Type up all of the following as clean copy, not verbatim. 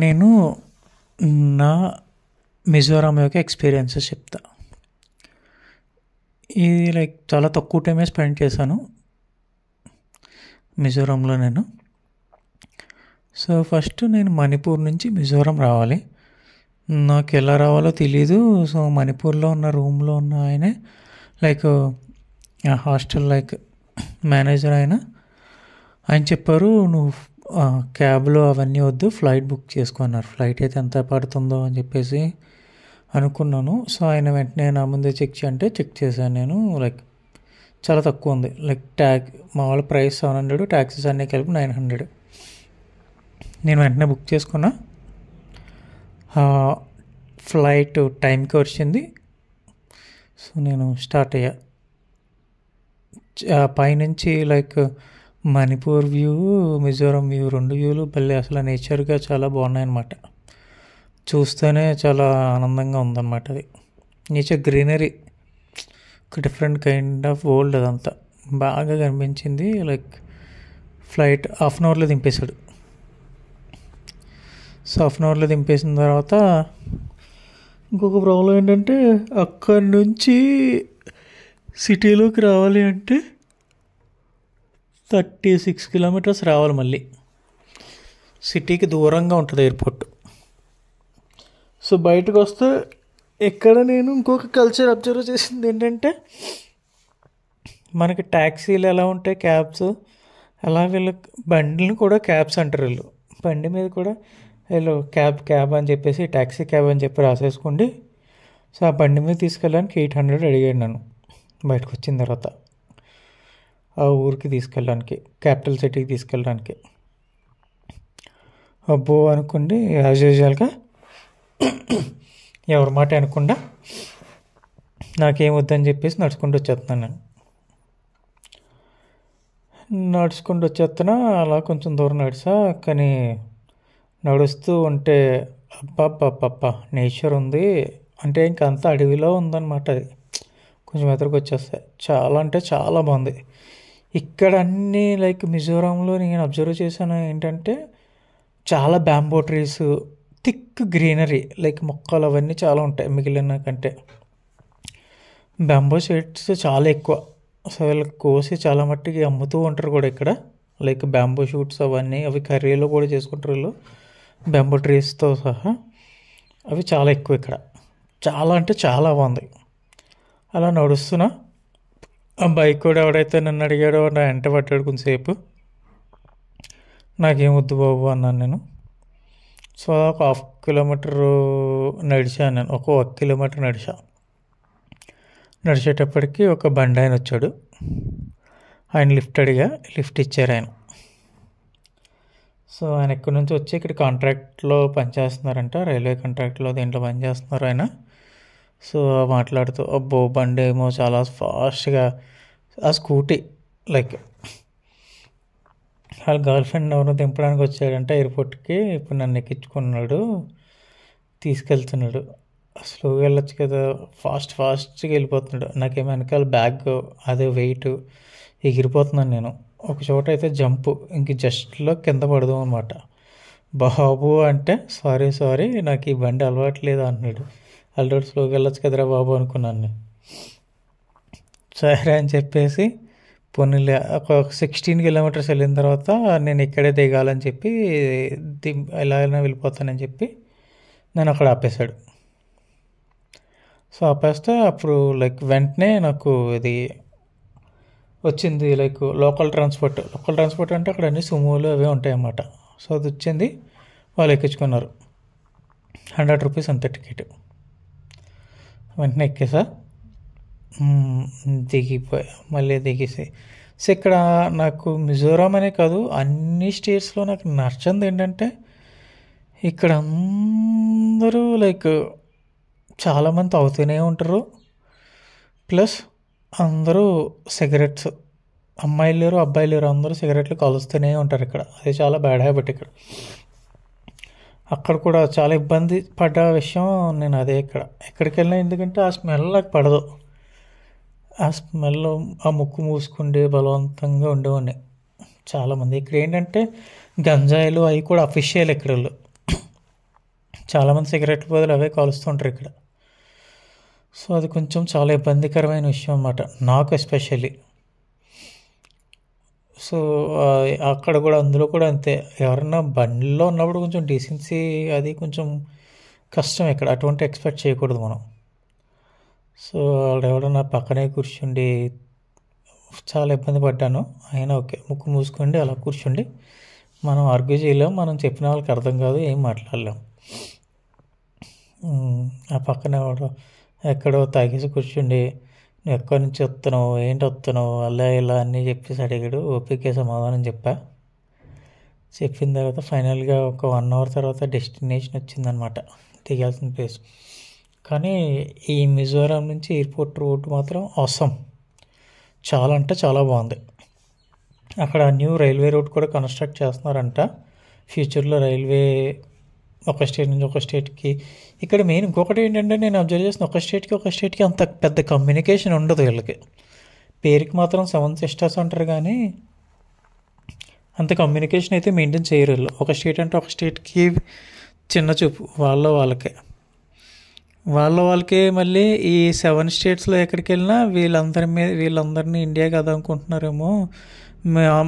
నేను నా మిజోరాం యొక్క ఎక్స్పీరియన్సెస్ చెప్తా. ఇది చాలా తక్కువ టైమే స్పెండ్ చేశాను మిజోరాంలో నేను. సో ఫస్ట్ నేను మణిపూర్ నుంచి మిజోరాం రావాలి. నాకు ఎలా రావాలో తెలీదు. సో మణిపూర్లో ఉన్న రూమ్లో ఉన్న ఆయనే హాస్టల్ మేనేజర్ ఆయన చెప్పారు, నువ్వు క్యాబ్లో అవన్నీ వద్దు, ఫ్లైట్ బుక్ చేసుకున్నారు. ఫ్లైట్ అయితే ఎంత పడుతుందో అని చెప్పేసి అనుకున్నాను. సో ఆయన వెంటనే నా ముందే చెక్ చేశాను నేను. చాలా తక్కువ ఉంది. మామూలు ప్రైస్ 700, ట్యాక్సీస్ అన్నీ కలిపి 900. నేను వెంటనే బుక్ చేసుకున్నా. ఫ్లైట్ టైంకి వచ్చింది. సో నేను స్టార్ట్ అయ్యా. పైనుంచి మణిపూర్ వ్యూ, మిజోరం వ్యూ, 2 వ్యూలు అసలు నేచర్గా చాలా బాగున్నాయి అన్నమాట. చూస్తేనే చాలా ఆనందంగా ఉందన్నమాట. అది నేచర్, గ్రీనరీ, ఒక డిఫరెంట్ కైండ్ ఆఫ్ వరల్డ్. అదంతా బాగా కనిపించింది. ఫ్లైట్ హాఫ్ అన్ అవర్లో దింపేశాడు. సో హాఫ్ అన్ అవర్లో దింపేసిన తర్వాత ఇంకొక ప్రాబ్లం ఏంటంటే, అక్కడి నుంచి సిటీలోకి రావాలి అంటే 36 కిలోమీటర్స్ రావాలి. మళ్ళీ సిటీకి దూరంగా ఉంటుంది ఎయిర్పోర్ట్. సో బయటకు వస్తే ఇక్కడ నేను ఇంకొక కల్చర్ అబ్జర్వ్ చేసింది ఏంటంటే, మనకి ట్యాక్సీలు ఎలా ఉంటాయి, క్యాబ్స్, అలా వీళ్ళ బండిని కూడా క్యాబ్స్ అంటారు. వీళ్ళు బండి మీద కూడా వీళ్ళు క్యాబ్ అని చెప్పేసి, ట్యాక్సీ క్యాబ్ అని చెప్పి రాసేసుకోండి. సో ఆ బండి మీద తీసుకెళ్ళడానికి 800 అడిగాడు నన్ను బయటకు వచ్చిన తర్వాత, ఆ ఊరికి తీసుకెళ్ళడానికి, క్యాపిటల్ సిటీకి తీసుకెళ్ళడానికి. అబ్బో అనుకోండి, యాజ్ యూజువల్గా ఎవరి మాట అనకుండా నాకేం వద్దని చెప్పేసి నడుచుకుంటూ వచ్చేస్తున్నాను. నేను నడుచుకుంటూ వచ్చేస్తున్నా. అలా కొంచెం దూరం నడిచా. కానీ నడుస్తూ ఉంటే అబ్బా నేచర్ ఉంది అంటే ఇంక అంతా అడవిలో ఉందన్నమాట. అది కొంచెం ఎదురుకు వచ్చేస్తాయి. చాలా అంటే చాలా బాగుంది. ఇక్కడ అన్నీ మిజోరాంలో నేను అబ్జర్వ్ చేశాను ఏంటంటే, చాలా బ్యాంబో ట్రీస్, థిక్ గ్రీనరీ, మొక్కలు అవన్నీ చాలా ఉంటాయి మిగిలిన కంటే. బ్యాంబో షీట్స్ చాలా ఎక్కువ. సో వీళ్ళకి కోసి చాలా మట్టికి అమ్ముతూ ఉంటారు కూడా ఇక్కడ. బ్యాంబో షూట్స్ అవన్నీ, అవి కర్రీలో కూడా చేసుకుంటారు వీళ్ళు, బ్యాంబో ట్రీస్తో సహా. అవి చాలా ఎక్కువ ఇక్కడ. చాలా అంటే చాలా బాగుంది. అలా నడుస్తున్నా. ఆ బైక్ కూడా ఎవడైతే నన్ను అడిగాడో నా వెంట పట్టాడు కొంతసేపు. నాకేం వద్దు బాబు అన్నాను నేను. సో ఒక 1/2 కిలోమీటర్ నడిచాను నేను. ఒక 1 కిలోమీటర్ నడిచేటప్పటికి ఒక బండి ఆయన వచ్చాడు. ఆయన లిఫ్ట్ అడిగా, లిఫ్ట్ ఇచ్చారు ఆయన. సో ఆయన ఎక్కడి నుంచి వచ్చి ఇక్కడ కాంట్రాక్ట్లో పనిచేస్తున్నారంట, రైల్వే కాంట్రాక్ట్లో దీంట్లో పనిచేస్తున్నారు ఆయన. సో మాట్లాడుతూ, అబ్బో బండి ఏమో చాలా ఫాస్ట్గా, ఆ స్కూటీ వాళ్ళ గర్ల్ ఫ్రెండ్ ఎవరు దింపడానికి వచ్చాడంటే ఎయిర్పోర్ట్కి. ఇప్పుడు నన్ను ఎక్కించుకున్నాడు, తీసుకెళ్తున్నాడు. స్లోగా వెళ్ళొచ్చు కదా, ఫాస్ట్గా వెళ్ళిపోతున్నాడు. నాకేమో వెనకాల బ్యాగ్, అదే వెయిట్, ఎగిరిపోతున్నాను నేను. ఒక చోట అయితే జంపు, ఇంక జస్ట్లో కింద పడదాం అనమాట. బాబు అంటే సారీ నాకు ఈ బండి అలవాట్లేదు అన్నాడు. ఆల్రెడీ స్లోగా వెళ్ళొచ్చు కదరా బాబు అనుకున్నాను నేను. సరే అని చెప్పేసి పోనీలే ఒక 16 కిలోమీటర్స్ వెళ్ళిన తర్వాత నేను ఇక్కడే దిగాలని చెప్పి, ఎలా అయినా వెళ్ళిపోతానని చెప్పి నేను అక్కడ ఆపేశాడు. సో ఆపేస్తే అప్పుడు వెంటనే నాకు ఇది వచ్చింది, లోకల్ ట్రాన్స్పోర్ట్ అంటే అక్కడ అన్ని సుమోలు అవే ఉంటాయి అన్నమాట. సో అది వచ్చింది, వాళ్ళు ఎక్కించుకున్నారు. 100 రూపీస్ అంతే టికెట్. వెంటనే ఎక్కేసా, దిగిపోయా. మళ్ళీ దిగేసి సో ఇక్కడ నాకు మిజోరాం అనే కాదు, అన్ని స్టేట్స్లో నాకు నచ్చింది ఏంటంటే, ఇక్కడ అందరూ చాలామంది తాగుతూనే ఉంటారు. ప్లస్ అందరూ సిగరెట్స్, అమ్మాయిలు లేరు అబ్బాయిలు లేరు, అందరూ సిగరెట్లు కాలుస్తూనే ఉంటారు ఇక్కడ. అది చాలా బ్యాడ్ హ్యాబిట్ ఇక్కడ. అక్కడ కూడా చాలా ఇబ్బంది పడ్డ విషయం నేను అదే. ఎక్కడికి వెళ్ళినా ఎందుకంటే ఆ స్మెల్ నాకు పడదు. ఆ స్మెల్, ఆ ముక్కు మూసుకుంటే బలవంతంగా ఉండేవాడిని. చాలామంది ఇక్కడ ఏంటంటే గంజాయిలు అవి కూడా అఫీషియల్ ఇక్కడ. చాలామంది సిగరెట్ల బదులు అవే కాలుస్తుంటారు ఇక్కడ. సో అది కొంచెం చాలా ఇబ్బందికరమైన విషయం అన్నమాట నాకు ఎస్పెషల్లీ. సో అక్కడ కూడా అందులో కూడా అంతే, ఎవరన్నా బండిలో ఉన్నప్పుడు కొంచెం డీసెన్సీ అది కొంచెం కష్టం ఇక్కడ, అటువంటి ఎక్స్పెక్ట్ చేయకూడదు మనం. సో వాడెవడో నా పక్కనే కూర్చుండి చాలా ఇబ్బంది పడ్డాను. అయినా ఓకే, ముక్కు మూసుకోండి అలా కూర్చుండి మనం ఆర్గ్యూ చేయలేం, మనం చెప్పిన వాళ్ళకి అర్థం కాదు, ఏం మాట్లాడలేం. ఆ పక్కన ఎవడో ఎక్కడో తాగేసి కూర్చుండి నువ్వు ఎక్కడి నుంచి వస్తున్నావు, ఏంటి వస్తున్నావు, అలా ఇలా అన్నీ చెప్పేసి అడిగాడు. ఓపికే సమాధానం చెప్పిన తర్వాత ఫైనల్గా ఒక 1 అవర్ తర్వాత డెస్టినేషన్ వచ్చిందనమాట, దిగాల్సిన ప్లేస్. కానీ ఈ మిజోరాం నుంచి ఎయిర్పోర్ట్ రోడ్ మాత్రం అవసరం, చాలా అంటే చాలా బాగుంది. అక్కడ న్యూ రైల్వే రోడ్ కూడా కన్స్ట్రక్ట్ చేస్తున్నారంట ఫ్యూచర్లో. రైల్వే ఒక స్టేట్ నుంచి ఒక స్టేట్కి. ఇక్కడ మెయిన్ ఇంకొకటి ఏంటంటే నేను అబ్జర్వ్ చేసిన, ఒక స్టేట్కి అంత పెద్ద కమ్యూనికేషన్ ఉండదు వీళ్ళకి. పేరుకి మాత్రం 7 సిస్టర్స్ అంటారు కానీ అంత కమ్యూనికేషన్ అయితే మెయింటైన్ చేయరు వీళ్ళు. ఒక స్టేట్ అంటే ఒక స్టేట్కి చిన్న చూపు, వాళ్ళకే మళ్ళీ ఈ 7 స్టేట్స్లో ఎక్కడికి వెళ్ళినా వీళ్ళందరినీ ఇండియా కదా అనుకుంటున్నారేమో,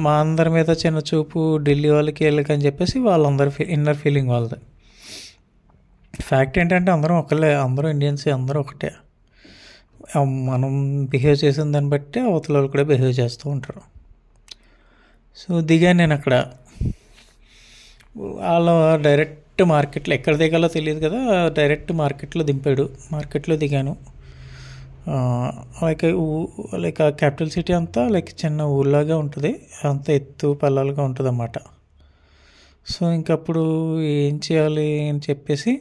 మా అందరి మీద చిన్న చూపు, ఢిల్లీ వాళ్ళకి వీళ్ళకి అని చెప్పేసి వాళ్ళందరి ఇన్నర్ ఫీలింగ్ వాళ్ళది. ఫ్యాక్ట్ ఏంటంటే అందరం ఒకళ్ళే, అందరూ ఇండియన్స్, అందరూ ఒకటే. మనం బిహేవ్ చేసిన దాన్ని బట్టి అవతల వాళ్ళు కూడా బిహేవ్ చేస్తూ ఉంటారు. సో దిగాను నేను అక్కడ. వాళ్ళు డైరెక్ట్ మార్కెట్లో, ఎక్కడ దిగాలో తెలియదు కదా, డైరెక్ట్ మార్కెట్లో దింపాడు. మార్కెట్లో దిగాను. లైక్ ఆ క్యాపిటల్ సిటీ అంతా లైక్ చిన్న ఊళ్ళలాగా ఉంటుంది, అంత ఎత్తు పల్లాలుగా ఉంటుంది అన్నమాట. సో ఇంకప్పుడు ఏం చేయాలి అని చెప్పేసి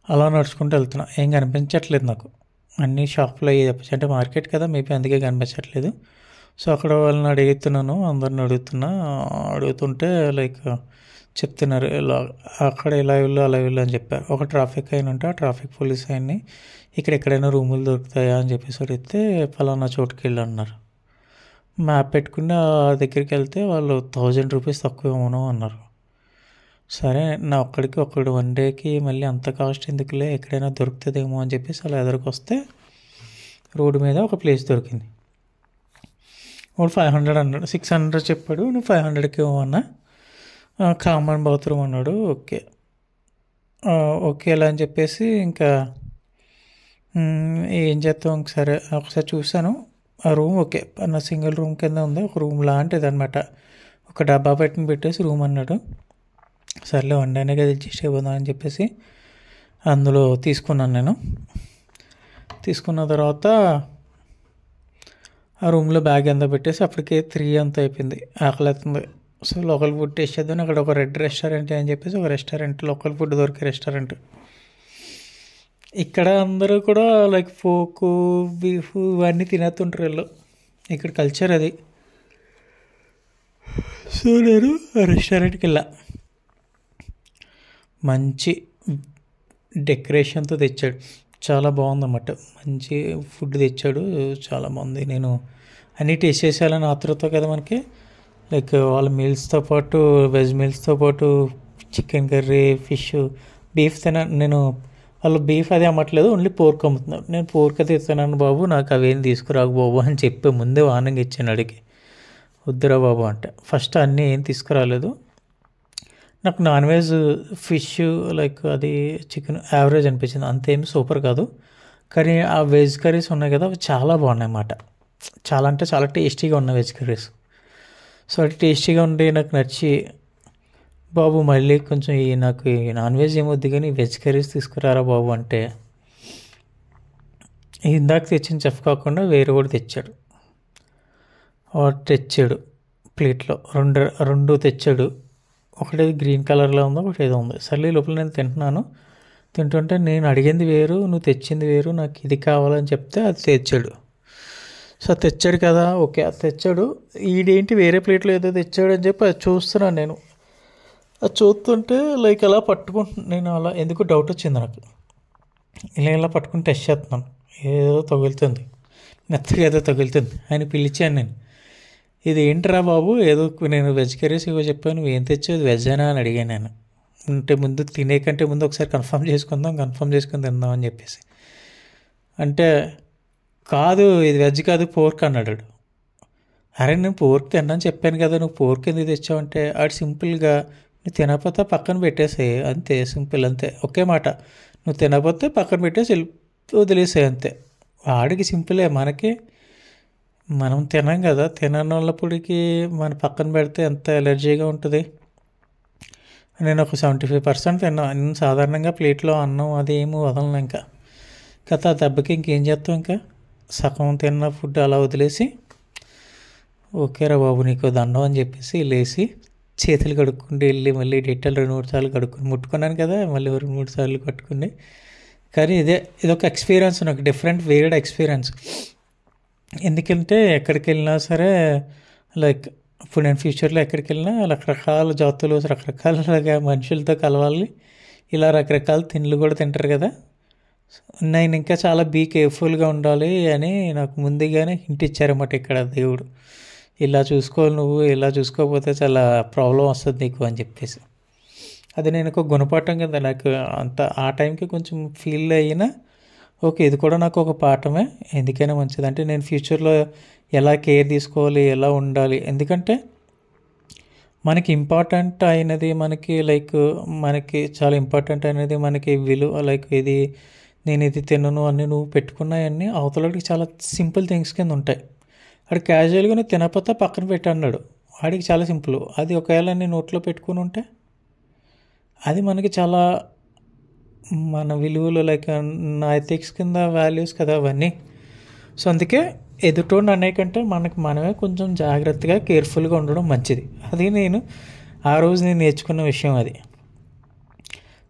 అలా నడుచుకుంటూ వెళ్తున్నా. ఏం కనిపించట్లేదు నాకు, అన్ని షాప్లో చెప్పేసి, అంటే మార్కెట్ కదా మేబీ అందుకే కనిపించట్లేదు. సో అక్కడ వాళ్ళని అందరిని అడుగుతుంటే లైక్ చెప్తున్నారు, ఇలా అక్కడ ఇలా వెళ్ళు అలా వెళ్ళు అని చెప్పారు. ఒక ట్రాఫిక్ అయిన ఉంటే ఆ ట్రాఫిక్ పోలీస్ ఆయన్ని ఇక్కడ ఎక్కడైనా రూములు దొరుకుతాయా అని చెప్పేసి అడిగితే ఫలానా చోటుకి వెళ్ళి అన్నారు. మ్యాప్ పెట్టుకుని ఆ దగ్గరికి వెళ్తే వాళ్ళు 1000 రూపీస్ తక్కువ ఇవ్వను అన్నారు. సరే నా ఒక్కడు 1 డేకి మళ్ళీ అంత కాస్ట్ ఎందుకులే, ఎక్కడైనా దొరుకుతుందేమో అని చెప్పేసి అలా ఎదురుకొస్తే రోడ్డు మీద ఒక ప్లేస్ దొరికింది. వాడు 500 అన్నాడు, 600 చెప్పాడు, నువ్వు 500కి ఇవ్వమన్నా. కామన్ బాత్రూమ్ అన్నాడు. ఓకే అలా అని చెప్పేసి ఇంకా ఏం చేస్తాం, ఒకసారి చూశాను ఆ రూమ్. ఓకే, నా సింగిల్ రూమ్ కింద ఉంది, ఒక రూమ్ లాంటిది అనమాట. ఒక డబ్బా పెట్టేసి రూమ్ అన్నాడు. సర్లే 1 డేనే కదా అడ్జస్ట్ అయిపోదాం అని చెప్పేసి అందులో తీసుకున్నాను నేను. తీసుకున్న తర్వాత ఆ రూమ్లో బ్యాగ్ ఎంత పెట్టేసి అప్పటికే 3 అంత అయిపోయింది, ఆకలి అవుతుంది. సో లోకల్ ఫుడ్ టేస్ట్ చేద్దాం. అక్కడ ఒక రెడ్ రెస్టారెంట్ అని చెప్పేసి ఒక రెస్టారెంట్, లోకల్ ఫుడ్ దొరికే రెస్టారెంట్. ఇక్కడ అందరూ కూడా లైక్ పోకు, బీఫ్ ఇవన్నీ తినేస్తుంటారు వీళ్ళు, ఇక్కడ కల్చర్ అది. సో నేను రెస్టారెంట్కి వెళ్ళా. మంచి డెకరేషన్తో తెచ్చాడు, చాలా బాగుందన్నమాట. మంచి ఫుడ్ తెచ్చాడు, చాలా బాగుంది. నేను అన్నీ టేస్ట్ చేసేయాలని ఆతృత కదా మనకి. లైక్ వాళ్ళ మీల్స్తో పాటు వెజ్ మీల్స్తో పాటు చికెన్ కర్రీ, ఫిష్, బీఫ్ నేను వాళ్ళు బీఫ్ అది అమ్మట్లేదు, ఓన్లీ పోర్క్ అమ్ముతున్నారు. నేను పోర్క్ అయితే ఇస్తున్నాను బాబు, నాకు అవేం తీసుకురాకు బాబు అని చెప్పి ముందే వార్నింగ్ ఇచ్చాను అడిగి. వద్దురా బాబు అంటే ఫస్ట్ అన్నీ ఏం తీసుకురాలేదు. నాకు నాన్ వెజ్ ఫిష్ లైక్ అది చికెన్ యావరేజ్ అనిపించింది, అంతేమి సూపర్ కాదు. కానీ ఆ వెజ్ కర్రీస్ ఉన్నాయి కదా అవి చాలా బాగున్నాయి అన్నమాట. చాలా అంటే చాలా టేస్టీగా ఉన్నాయి వెజ్ కర్రీస్. సో అది టేస్టీగా ఉండి నాకు నచ్చి, బాబు మళ్ళీ కొంచెం నాకు ఈ నాన్ వెజ్ ఏమొద్దు కానీ వెజ్ కర్రీస్ తీసుకురారా బాబు అంటే, ఇందాక తెచ్చిన చెఫ్ కాకుండా వేరే కూడా తెచ్చాడు. తెచ్చాడు ప్లేట్లో రెండు తెచ్చాడు. ఒకటి గ్రీన్ కలర్లో ఉంది, ఒకటి ఏదో ఉంది. సర్లే లోపల నేను తింటుంటే నేను అడిగింది వేరు, నువ్వు తెచ్చింది వేరు, నాకు ఇది కావాలని చెప్తే అది తెచ్చాడు. సో తెచ్చాడు కదా, ఓకే అది తెచ్చాడు. ఈడేంటి వేరే ప్లేట్లో ఏదో తెచ్చాడు అని చెప్పి అది చూస్తున్నాను నేను. అది చూస్తుంటే లైక్ అలా నేను అలా ఎందుకు డౌట్ వచ్చింది నాకు. ఇలా పట్టుకుని టెస్ట్ చేస్తున్నాను, ఏదో తగులుతుంది, మెత్తగా ఏదో తగులుతుంది అని పిలిచాను నేను. ఇది ఏంట్రా బాబు, ఏదో నేను వెజ్ కర్రీస్ ఇవో చెప్పాను, నువ్వు ఏం తెచ్చావు, వెజ్ అయినా అని అడిగాను నేను. అంటే ముందు తినే కంటే ముందు ఒకసారి కన్ఫర్మ్ చేసుకుని తిందాం అని చెప్పేసి. అంటే కాదు ఇది వెజ్ కాదు పోర్క్ అన్నాడు వాడు. అరే నేను పోర్క్ తిన్నాను చెప్పాను కదా, నువ్వు పోర్క్ ఎందుకు తెచ్చావంటే ఆడు సింపుల్గా నువ్వు తినకపోతే పక్కన పెట్టేసేయి అంతే, సింపుల్ అంతే, ఒకే మాట, నువ్వు తినకపోతే పక్కన పెట్టేసి వదిలేసేయి అంతే. వాడికి సింపులే, మనకి మనం తినాం కదా, తినని వాళ్ళప్పటికి మన పక్కన పెడితే ఎంత ఎలర్జీగా ఉంటుంది. నేను ఒక 75% తిన్నా. నేను సాధారణంగా ప్లేట్లో అన్నం అది ఏమీ వదలను ఇంకా. ఆ దెబ్బకి ఇంకేం చేస్తాం, ఇంకా సగం తిన్న ఫుడ్ అలా వదిలేసి ఓకేరా బాబు నీకు దండం అని చెప్పేసి లేచి చేతులు కడుక్కుంటూ వెళ్ళి మళ్ళీ డెట్టాలు 2-3 సార్లు కడుక్కుని ముట్టుకున్నాను కదా, మళ్ళీ 2-3 సార్లు కట్టుకుని. కానీ ఇదొక ఎక్స్పీరియన్స్, నాకు డిఫరెంట్ వేరియడ్ ఎక్స్పీరియన్స్. ఎందుకంటే ఎక్కడికి వెళ్ళినా సరే లైక్ ఇప్పుడు నేను ఫ్యూచర్లో ఎక్కడికి వెళ్ళినా రకరకాల జాతులు రకరకాలుగా మనుషులతో కలవాలి, ఇలా రకరకాల తిండ్లు కూడా తింటారు కదా. నేను ఇంకా చాలా కేర్ఫుల్గా ఉండాలి అని నాకు ముందుగానే హింట్ ఇచ్చారన్నమాట ఇక్కడ దేవుడు. ఇలా చూసుకోవాలి నువ్వు, ఇలా చూసుకోకపోతే చాలా ప్రాబ్లం వస్తుంది నీకు అని చెప్పేసి. అది నేను ఒక గుణపాఠం కదా నాకు. అంత ఆ టైంకి కొంచెం ఫీల్ అయినా ఓకే ఇది కూడా నాకు ఒక పాఠమే, ఎందుకైనా మంచిది. అంటే నేను ఫ్యూచర్లో ఎలా కేర్ తీసుకోవాలి, ఎలా ఉండాలి. ఎందుకంటే మనకి ఇంపార్టెంట్ అయినది మనకి చాలా ఇంపార్టెంట్ అయినది మనకి విలువ, లైక్ ఇది నేను ఇది తినను అని నువ్వు పెట్టుకున్నాయన్నీ అవతలకి చాలా సింపుల్ థింగ్స్ కింద ఉంటాయి. వాడు క్యాజువల్గా నువ్వు తినకపోతే పక్కన పెట్టి అన్నాడు, వాడికి చాలా సింపుల్. అది ఒకవేళ నేను నోట్లో పెట్టుకుని ఉంటే అది మనకి చాలా మన విలువలు లైక్ నా ఎథిక్స్ కింద వాల్యూస్ కదా అవన్నీ. సో అందుకే ఎదుటోడిని అనే కంటే మనమే కొంచెం జాగ్రత్తగా కేర్ఫుల్గా ఉండడం మంచిది. అది నేను నేర్చుకున్న విషయం అది.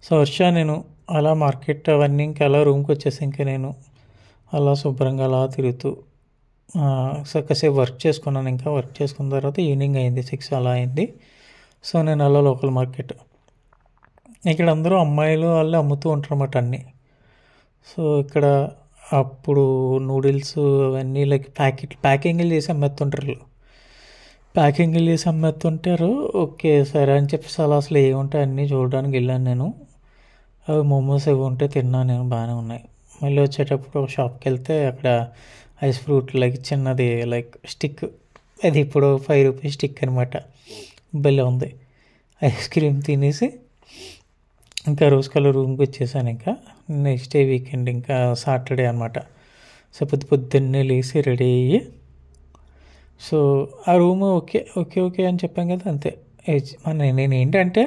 సో నేను అలా మార్కెట్ అవన్నీ ఇంకా అలా రూమ్కి వచ్చేసి ఇంకా నేను అలా శుభ్రంగా అలా తిరుగుతూ కాసేపు వర్క్ చేసుకున్నాను. ఇంకా వర్క్ చేసుకున్న తర్వాత ఈవినింగ్ అయింది, 6 అలా అయింది. సో నేను అలా లోకల్ మార్కెట్, ఇక్కడ అందరూ అమ్మాయిలు వాళ్ళు అమ్ముతూ ఉంటారు అన్నమాట అన్నీ. సో ఇక్కడ అప్పుడు నూడిల్స్ అవన్నీ లైక్ ప్యాకింగ్లు చేసి అమ్మేస్తుంటారు. ఓకే సరే అని చెప్పేసి అసలు ఏముంటాయి అన్నీ చూడడానికి వెళ్ళాను నేను. అవి మోమోస్ ఇవి ఉంటే తిన్నాను నేను, బాగానే ఉన్నాయి. మళ్ళీ వచ్చేటప్పుడు ఒక షాప్కి వెళ్తే అక్కడ ఐస్ ఫ్రూట్ లైక్ చిన్నది లైక్ స్టిక్, అది ఇప్పుడు 5 రూపీస్ స్టిక్ అనమాట, భలే ఉంది. ఐస్ క్రీమ్ తినేసి ఇంకా రోజు కల్లా రూమ్కి వచ్చేసాను. ఇంకా నెక్స్ట్ డే వీకెండ్ ఇంకా సాటర్డే అనమాట. సో పొద్దున్నే లేచి రెడీ అయ్యి సో ఆ రూమ్ ఓకే అని చెప్పాం కదా అంతే. నేను ఏంటంటే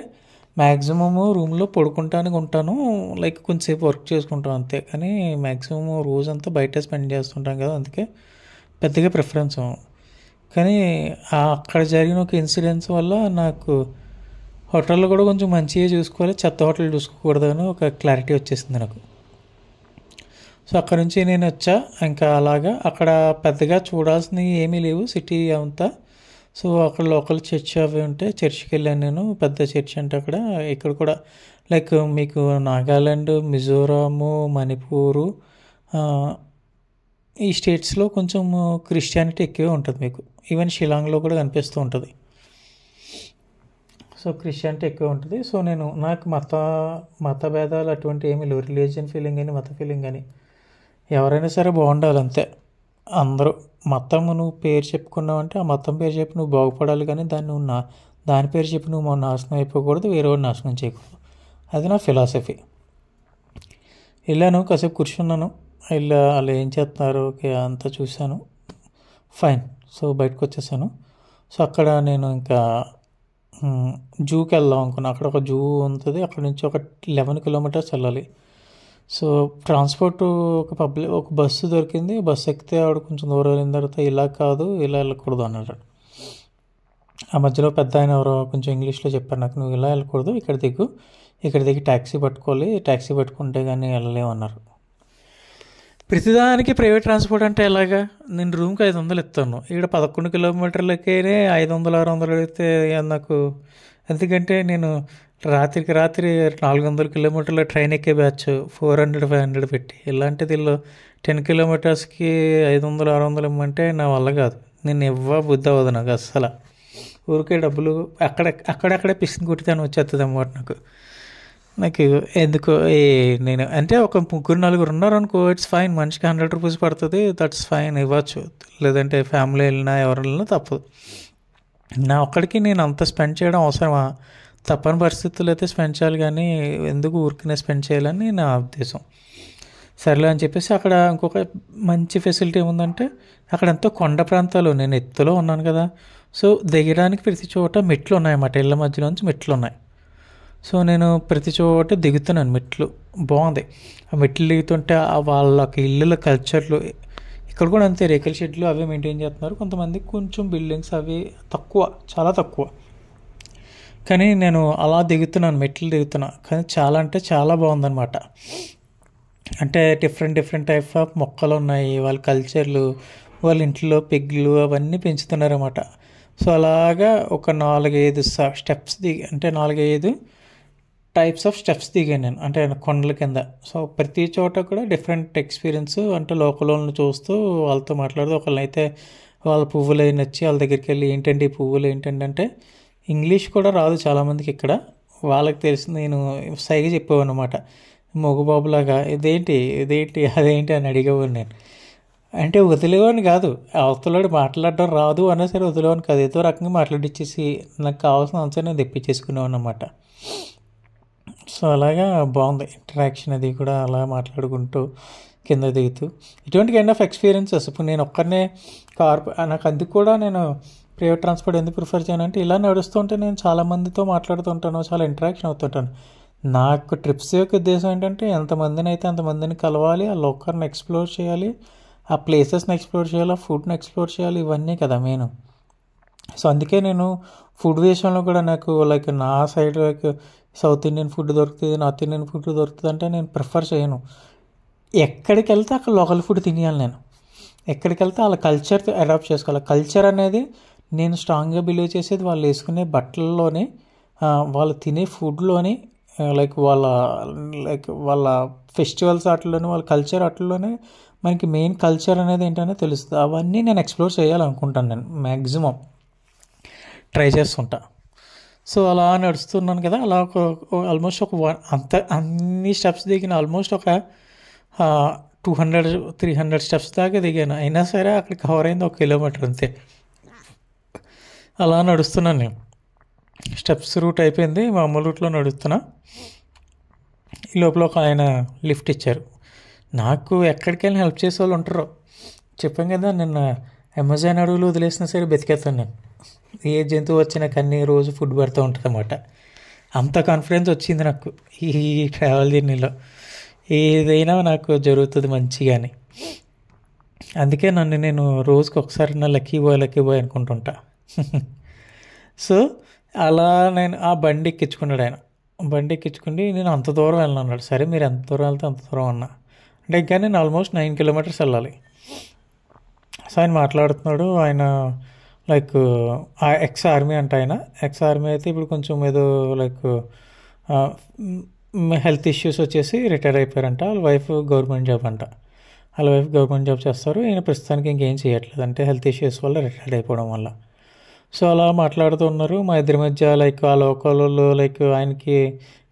మ్యాక్సిమము రూమ్లో పడుకుంటానికి ఉంటాను, లైక్ కొంచెంసేపు వర్క్ చేసుకుంటాం అంతే. కానీ మ్యాక్సిమము రోజంతా బయట స్పెండ్ చేస్తుంటాం కదా, అందుకే పెద్దగా ప్రిఫరెన్స్. కానీ అక్కడ జరిగిన ఒక ఇన్సిడెంట్స్ వల్ల నాకు హోటల్లో కూడా కొంచెం మంచిగా చూసుకోవాలి, చెత్త హోటల్ చూసుకోకూడదు అని ఒక క్లారిటీ వచ్చేసింది నాకు. సో అక్కడ నుంచి నేను వచ్చా. ఇంకా అలాగా అక్కడ పెద్దగా చూడాల్సినవి ఏమీ లేవు, సిటీ అంతా. సో అక్కడ లోకల్ చర్చ్ అవి ఉంటే చర్చ్కి వెళ్ళాను నేను, పెద్ద చర్చ్ అంటే అక్కడ. ఇక్కడ కూడా లైక్ మీకు నాగాలాండ్, మిజోరాము, మణిపూరు ఈ స్టేట్స్లో కొంచెం క్రిస్టియానిటీ ఎక్కువే ఉంటుంది మీకు. ఈవెన్ షిలాంగ్లో కూడా కనిపిస్తూ ఉంటుంది. సో క్రిస్టియానిటీ ఎక్కువ ఉంటుంది. సో నాకు మత భేదాలు అటువంటి ఏమీ లేవు, రిలీజియన్ ఫీలింగ్ కానీ మత ఫీలింగ్ కానీ. ఎవరైనా సరే బాగుండాలి అంతే. అందరూ మతము నువ్వు పేరు చెప్పుకున్నావు ఆ మతం పేరు చెప్పి నువ్వు బాగుపడాలి, కానీ దాని పేరు చెప్పి నువ్వు నాశనం అయిపోకూడదు, వేరే వాడు నాశనం చేయకూడదు. అది నా ఫిలాసఫీ. వెళ్ళాను, కాసేపు కూర్చున్నాను, వాళ్ళు ఏం చేస్తున్నారు ఓకే అంతా చూశాను, ఫైన్. సో బయటకు వచ్చేసాను. సో అక్కడ నేను ఇంకా జూకి వెళ్దాం అనుకున్నాను. అక్కడ ఒక జూ ఉంటుంది, అక్కడ నుంచి ఒక 11 కిలోమీటర్స్ వెళ్ళాలి. సో ట్రాన్స్పోర్ట్ ఒక బస్సు దొరికింది. బస్సు ఎక్కితే ఆవిడ కొంచెం దూరం వెళ్ళిన తర్వాత ఇలా కాదు ఇలా వెళ్ళకూడదు అన్నాడు. ఆ మధ్యలో పెద్ద ఆయన ఎవరో కొంచెం ఇంగ్లీష్లో చెప్పారు నాకు, నువ్వు ఇలా వెళ్ళకూడదు, ఇక్కడ దిగి ట్యాక్సీ పట్టుకోవాలి, ట్యాక్సీ పట్టుకుంటే కానీ వెళ్ళలేమన్నారు. ప్రతిదానికి ప్రైవేట్ ట్రాన్స్పోర్ట్ అంటే ఎలాగా? నేను రూమ్కి 500 ఇస్తాను, ఇక్కడ 11 కిలోమీటర్లకే 500-600 అడిగితే నాకు. ఎందుకంటే నేను రాత్రికి 400 కిలోమీటర్ల ట్రైన్ ఎక్కే బ్యాచ్ 400-500 పెట్టి, ఇలాంటిది 10 కిలోమీటర్స్కి 500-600 ఇమ్మంటే నా వల్ల కాదు. నేను బుద్ధి అవ్వదు నాకు అస్సలు. ఊరికే డబ్బులు అక్కడక్కడే పిసిని కుట్టితే వచ్చేస్తుంది అన్నమాట నాకు. నాకు ఎందుకో నేను అంటే ఒక ముగ్గురు నలుగురు ఉన్నారు అనుకో, ఇట్స్ ఫైన్, మనిషికి 100 రూపీస్ పడుతుంది, దట్స్ ఫైన్, ఇవ్వచ్చు. లేదంటే ఫ్యామిలీ వెళ్ళినా ఎవరు వెళ్ళినా తప్పదు. నా ఒక్కడికి నేను అంత స్పెండ్ చేయడం అవసరమా? తప్పని పరిస్థితులు అయితే స్పెండ్ చేయాలి, కానీ ఎందుకు ఊరికనే స్పెండ్ చేయాలని నా ఉద్దేశం. సర్లే అని చెప్పేసి అక్కడ ఇంకొక మంచి ఫెసిలిటీ ఏముందంటే, అక్కడ ఎంతో కొండ ప్రాంతాలు, నేను ఎత్తులో ఉన్నాను కదా, సో దిగడానికి ప్రతి చోట మెట్లు ఉన్నాయన్నమాట. ఇళ్ళ మధ్యలోంచి మెట్లు ఉన్నాయి. సో నేను ప్రతి చోట దిగుతున్నాను మెట్లు. బాగుంది. ఆ మెట్లు దిగుతుంటే వాళ్ళకి ఇళ్ళ కల్చర్లు, ఇక్కడ కూడా అంతే, రేకుల షెడ్లు అవే మెయింటైన్ చేస్తున్నారు. కొంతమంది కొంచెం బిల్డింగ్స్ అవి తక్కువ, చాలా తక్కువ. కానీ నేను అలా దిగుతున్నాను, మెట్లు దిగుతున్నా, కానీ చాలా అంటే చాలా బాగుందన్నమాట. అంటే డిఫరెంట్ టైప్ ఆఫ్ మొక్కలు ఉన్నాయి, వాళ్ళ కల్చర్లు, వాళ్ళ ఇంట్లో పెగ్గులు అవన్నీ పెంచుతున్నారన్నమాట. సో అలాగా ఒక 4-5 స్టెప్స్ దిగి, అంటే 4-5 టైప్స్ ఆఫ్ స్టెప్స్ దిగాను నేను, అంటే కొండల కింద. సో ప్రతి చోట కూడా డిఫరెంట్ ఎక్స్పీరియన్స్, అంటే లోకల్ వాళ్ళని చూస్తూ వాళ్ళతో మాట్లాడుతూ, ఒకళ్ళనైతే వాళ్ళ పువ్వులు అవి నచ్చి వాళ్ళ దగ్గరికి వెళ్ళి, ఏంటంటే ఈ పువ్వులు ఏంటంటే, ఇంగ్లీష్ కూడా రాదు చాలామందికి ఇక్కడ, వాళ్ళకి తెలిసి నేను సైగ చెప్పేవాను అనమాట, మగబాబులాగా, ఇదేంటి అదేంటి అని అడిగేవాడు నేను. అంటే వదిలేవాడిని కాదు, అవతలవాడు మాట్లాడడం రాదు అన్నా సరే వదిలేవాడిని కాదు, ఏదో రకంగా మాట్లాడిచ్చేసి నాకు కావాల్సిన ఆన్సర్ నేను తెప్పించేసుకునేవాడిని అనమాట. సో అలాగా బాగుంది ఇంటరాక్షన్, అది కూడా అలా మాట్లాడుకుంటూ కింద దిగుతూ, ఇటువంటి కైండ్ ఆఫ్ ఎక్స్పీరియన్సెస్. ఇప్పుడు నేను ఒక్కనే నాకు అందుకు కూడా నేను ప్రైవేట్ ట్రాన్స్పోర్ట్ ఎందుకు ప్రిఫర్ చేయనంటే, ఇలా నడుస్తుంటే నేను చాలామందితో మాట్లాడుతుంటాను, చాలా ఇంటరాక్షన్ అవుతుంటాను. నాకు ట్రిప్స్ యొక్క ఉద్దేశం ఏంటంటే, ఎంతమందిని అయితే అంతమందిని కలవాలి, ఆ లోకల్ని ఎక్స్ప్లోర్ చేయాలి, ఆ ప్లేసెస్ని ఎక్స్ప్లోర్ చేయాలి, ఆ ఫుడ్ని ఎక్స్ప్లోర్ చేయాలి, ఇవన్నీ కదా మెయిన్. సో అందుకే నేను ఫుడ్ విషయంలో కూడా నాకు లైక్ నా side like south Indian food దొరుకుతుంది, నార్త్ ఇండియన్ ఫుడ్ దొరుకుతుంది అంటే నేను ప్రిఫర్ చేయను. ఎక్కడికి వెళ్తే అక్కడ లోకల్ ఫుడ్ తినేయాలి నేను. ఎక్కడికి వెళ్తే వాళ్ళ కల్చర్ అడాప్ట్ చేసుకోవాలి. కల్చర్ అనేది నేను స్ట్రాంగ్గా బిలీవ్ చేసేది వాళ్ళు వేసుకునే బట్టల్లోనే, వాళ్ళు తినే ఫుడ్లోని, లైక్ వాళ్ళ ఫెస్టివల్స్ వాటిల్లోనే, వాళ్ళ కల్చర్ వాటిల్లోనే మనకి మెయిన్ కల్చర్ అనేది ఏంటనే తెలుస్తుంది. అవన్నీ నేను ఎక్స్ప్లోర్ చేయాలనుకుంటాను, నేను మ్యాక్సిమం ట్రై చేస్తుంటా. సో అలా నడుస్తున్నాను కదా, అలా ఆల్మోస్ట్ అన్ని స్టెప్స్ దిగిన, ఆల్మోస్ట్ ఒక 200-300 స్టెప్స్ దాకా దిగాను. అయినా సరే అక్కడ కవర్ అయింది 1 కిలోమీటర్ అంతే. అలా నడుస్తున్నాను నేను. స్టెప్స్ రూట్ అయిపోయింది, మామూలు రూట్లో నడుస్తున్నా. ఈ లోపల ఒక ఆయన లిఫ్ట్ ఇచ్చారు. నాకు ఎక్కడికి వెళ్ళి హెల్ప్ చేసే వాళ్ళు ఉంటారు. చెప్పాను కదా, నిన్న అమెజాన్ అడవులు వదిలేసినా సరే బతికేస్తాను నేను. ఏ జంతువు వచ్చినా కానీ రోజు ఫుడ్ పెడుతూ ఉంటుంది అన్నమాట. అంత కాన్ఫిడెన్స్ వచ్చింది నాకు ఈ ట్రావెల్ జర్నీలో. ఏదైనా నాకు జరుగుతుంది మంచిగానే. అందుకే నేను రోజుకి ఒకసారి నా లక్కీ బాయ్ అనుకుంటుంటా. సో అలా నేను ఆ బండి ఎక్కించుకున్నాడు ఆయన. బండి ఎక్కించుకుని నేను అంత దూరం వెళ్ళను అన్నాడు. సరే మీరు ఎంత దూరం వెళ్తే అంత దూరం అన్నా. అంటే ఇంకా నేను ఆల్మోస్ట్ 9 కిలోమీటర్స్ వెళ్ళాలి. సో ఆయన మాట్లాడుతున్నాడు. ఆయన లైక్ ఎక్స్ ఆర్మీ అంట. ఆయన ఎక్స్ ఆర్మీ అయితే ఇప్పుడు కొంచెం ఏదో లైక్ హెల్త్ ఇష్యూస్ వచ్చేసి రిటైర్ అయిపోయారంట. వాళ్ళ వైఫ్ గవర్నమెంట్ జాబ్ అంట. వాళ్ళ వైఫ్ గవర్నమెంట్ జాబ్ చేస్తారు. ఈయన ప్రస్తుతానికి ఇంకేం చేయట్లేదు, అంటే హెల్త్ ఇష్యూస్ వల్ల రిటైర్ అయిపోవడం వల్ల. సో అలా మాట్లాడుతూ ఉన్నారు. మా ఇద్దరి మధ్య లైక్ ఆ లోకల్లో లైక్ ఆయనకి